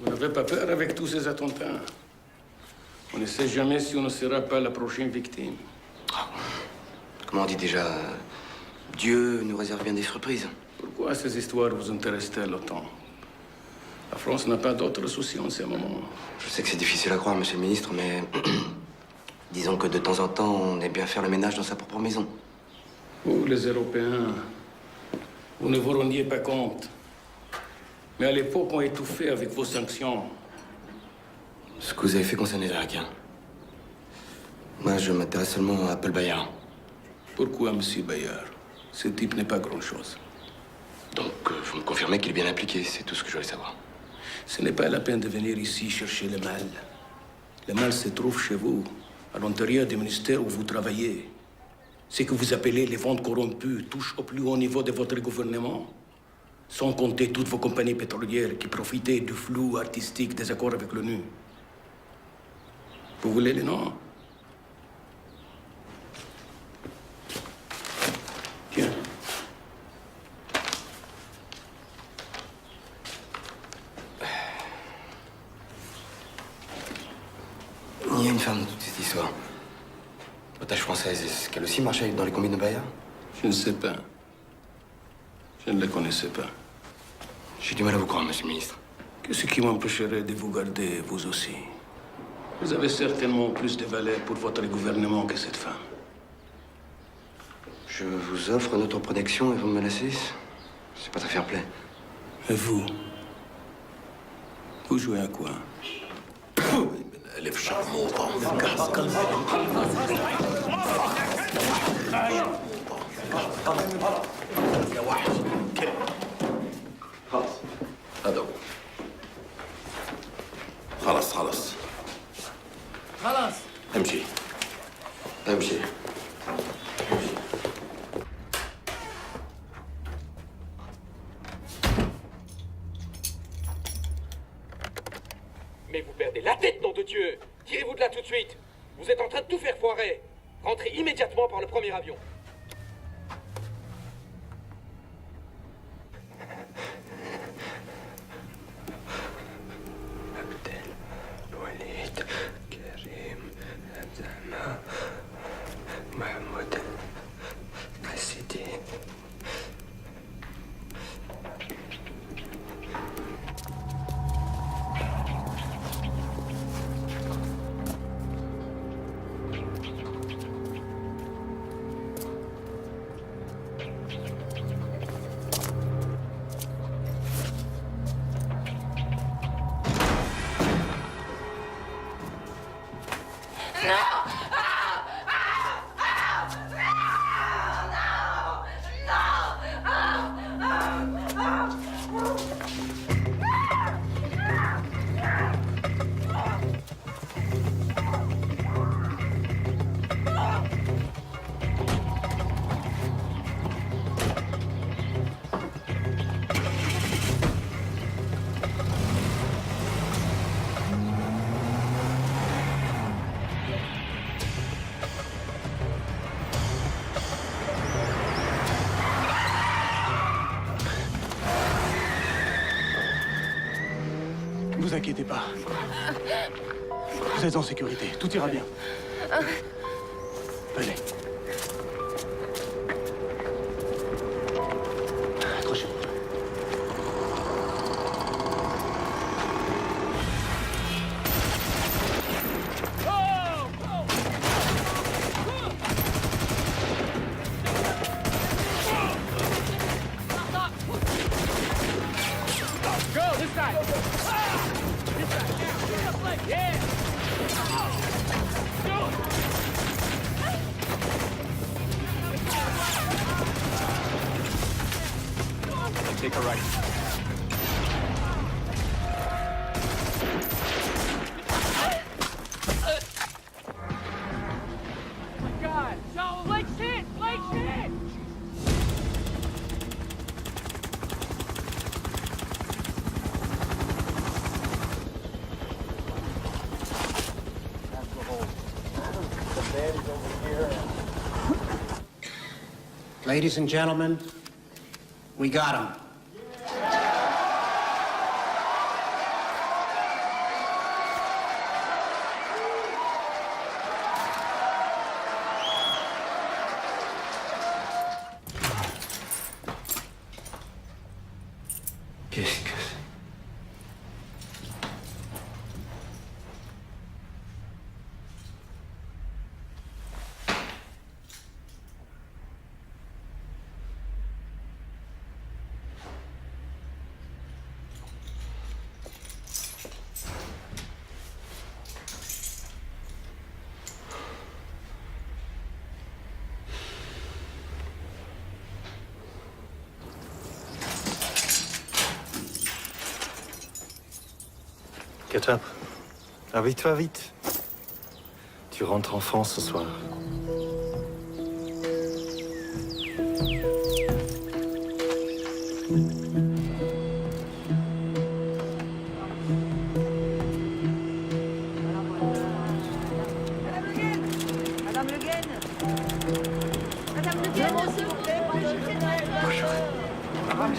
Vous n'avez pas peur avec tous ces attentats? On ne sait jamais si on ne sera pas la prochaine victime. Comment on dit déjà? Dieu nous réserve bien des surprises. Pourquoi ces histoires vous intéressent-elles autant? La France n'a pas d'autres soucis en ce moment. Je sais que c'est difficile à croire, monsieur le ministre, mais disons que de temps en temps, on aime bien faire le ménage dans sa propre maison. Vous, les Européens, vous ne vous rendiez pas compte. Mais à l'époque, on étouffait avec vos sanctions. Ce que vous avez fait concerne les Irakiens. Moi, je m'intéresse seulement à Paul Bayard. Pourquoi, monsieur Bayard? Ce type n'est pas grand-chose. Donc, vous me confirmez qu'il est bien impliqué, c'est tout ce que je voulais savoir. Ce n'est pas la peine de venir ici chercher le mal. Le mal se trouve chez vous, à l'intérieur du ministère où vous travaillez. Ce que vous appelez les ventes corrompues touche au plus haut niveau de votre gouvernement. Sans compter toutes vos compagnies pétrolières qui profitaient du flou artistique des accords avec l'ONU. Vous voulez les noms? Tiens. Il y a une femme dans toute cette histoire. Otage française, est-ce qu'elle aussi marchait dans les combines de Bayard? Je ne sais pas. Je ne la connaissais pas. J'ai du mal à vous croire, monsieur le ministre. Qu'est-ce qui m'empêcherait de vous garder, vous aussi? Vous avez certainement plus de valeur pour votre gouvernement que cette femme. Je vous offre notre protection et vous me menacez? C'est pas très fair-play. Et vous? Vous jouez à quoi? ألف شرموطة. يا وحش خلاص هذا هو خلاص خلاص خلاص امشي امشي Mais vous perdez la tête, nom de Dieu! Tirez-vous de là tout de suite! Vous êtes en train de tout faire foirer! Rentrez immédiatement par le premier avion! Walid, Karim, Abdallah, Mahmoud, Sidi. Ne vous inquiétez pas. Vous êtes en sécurité. Tout ira bien. Venez. Accrochez-vous. Go, this side! This side! Yeah! Take a right. God! No, Blake shit! Blake shit! Ladies and gentlemen, we got him. Qu'est-ce que c'est? Ketchup, habille-toi vite. Tu rentres en France ce soir. Madame Le Guen. Madame Le Guen, s'il vous plaît. Bonjour. Madame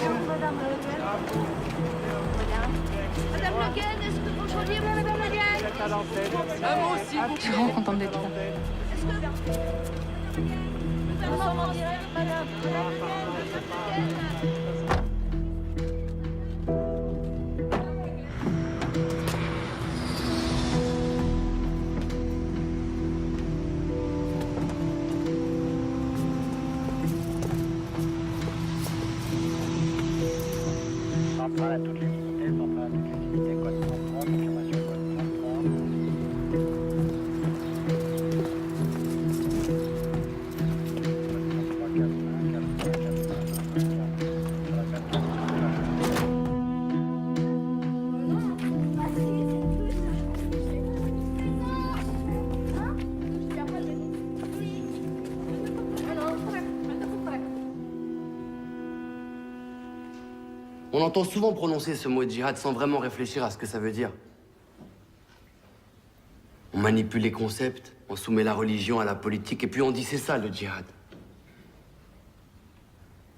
Le Guen, est-ce que vous choisissez Madame Le Guen? Un mot, s'il vous plaît. Je suis vraiment contente d'être là. Est-ce que... Nous sommes en direct, madame. Madame Le Guen. On entend souvent prononcer ce mot djihad sans vraiment réfléchir à ce que ça veut dire. On manipule les concepts, on soumet la religion à la politique, et puis on dit c'est ça le djihad.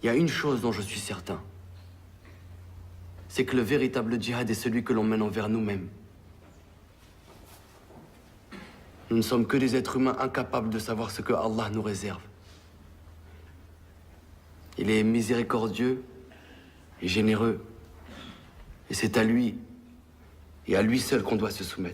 Il y a une chose dont je suis certain. C'est que le véritable djihad est celui que l'on mène envers nous-mêmes. Nous ne sommes que des êtres humains incapables de savoir ce que Allah nous réserve. Il est miséricordieux et généreux. Et c'est à lui, et à lui seul qu'on doit se soumettre.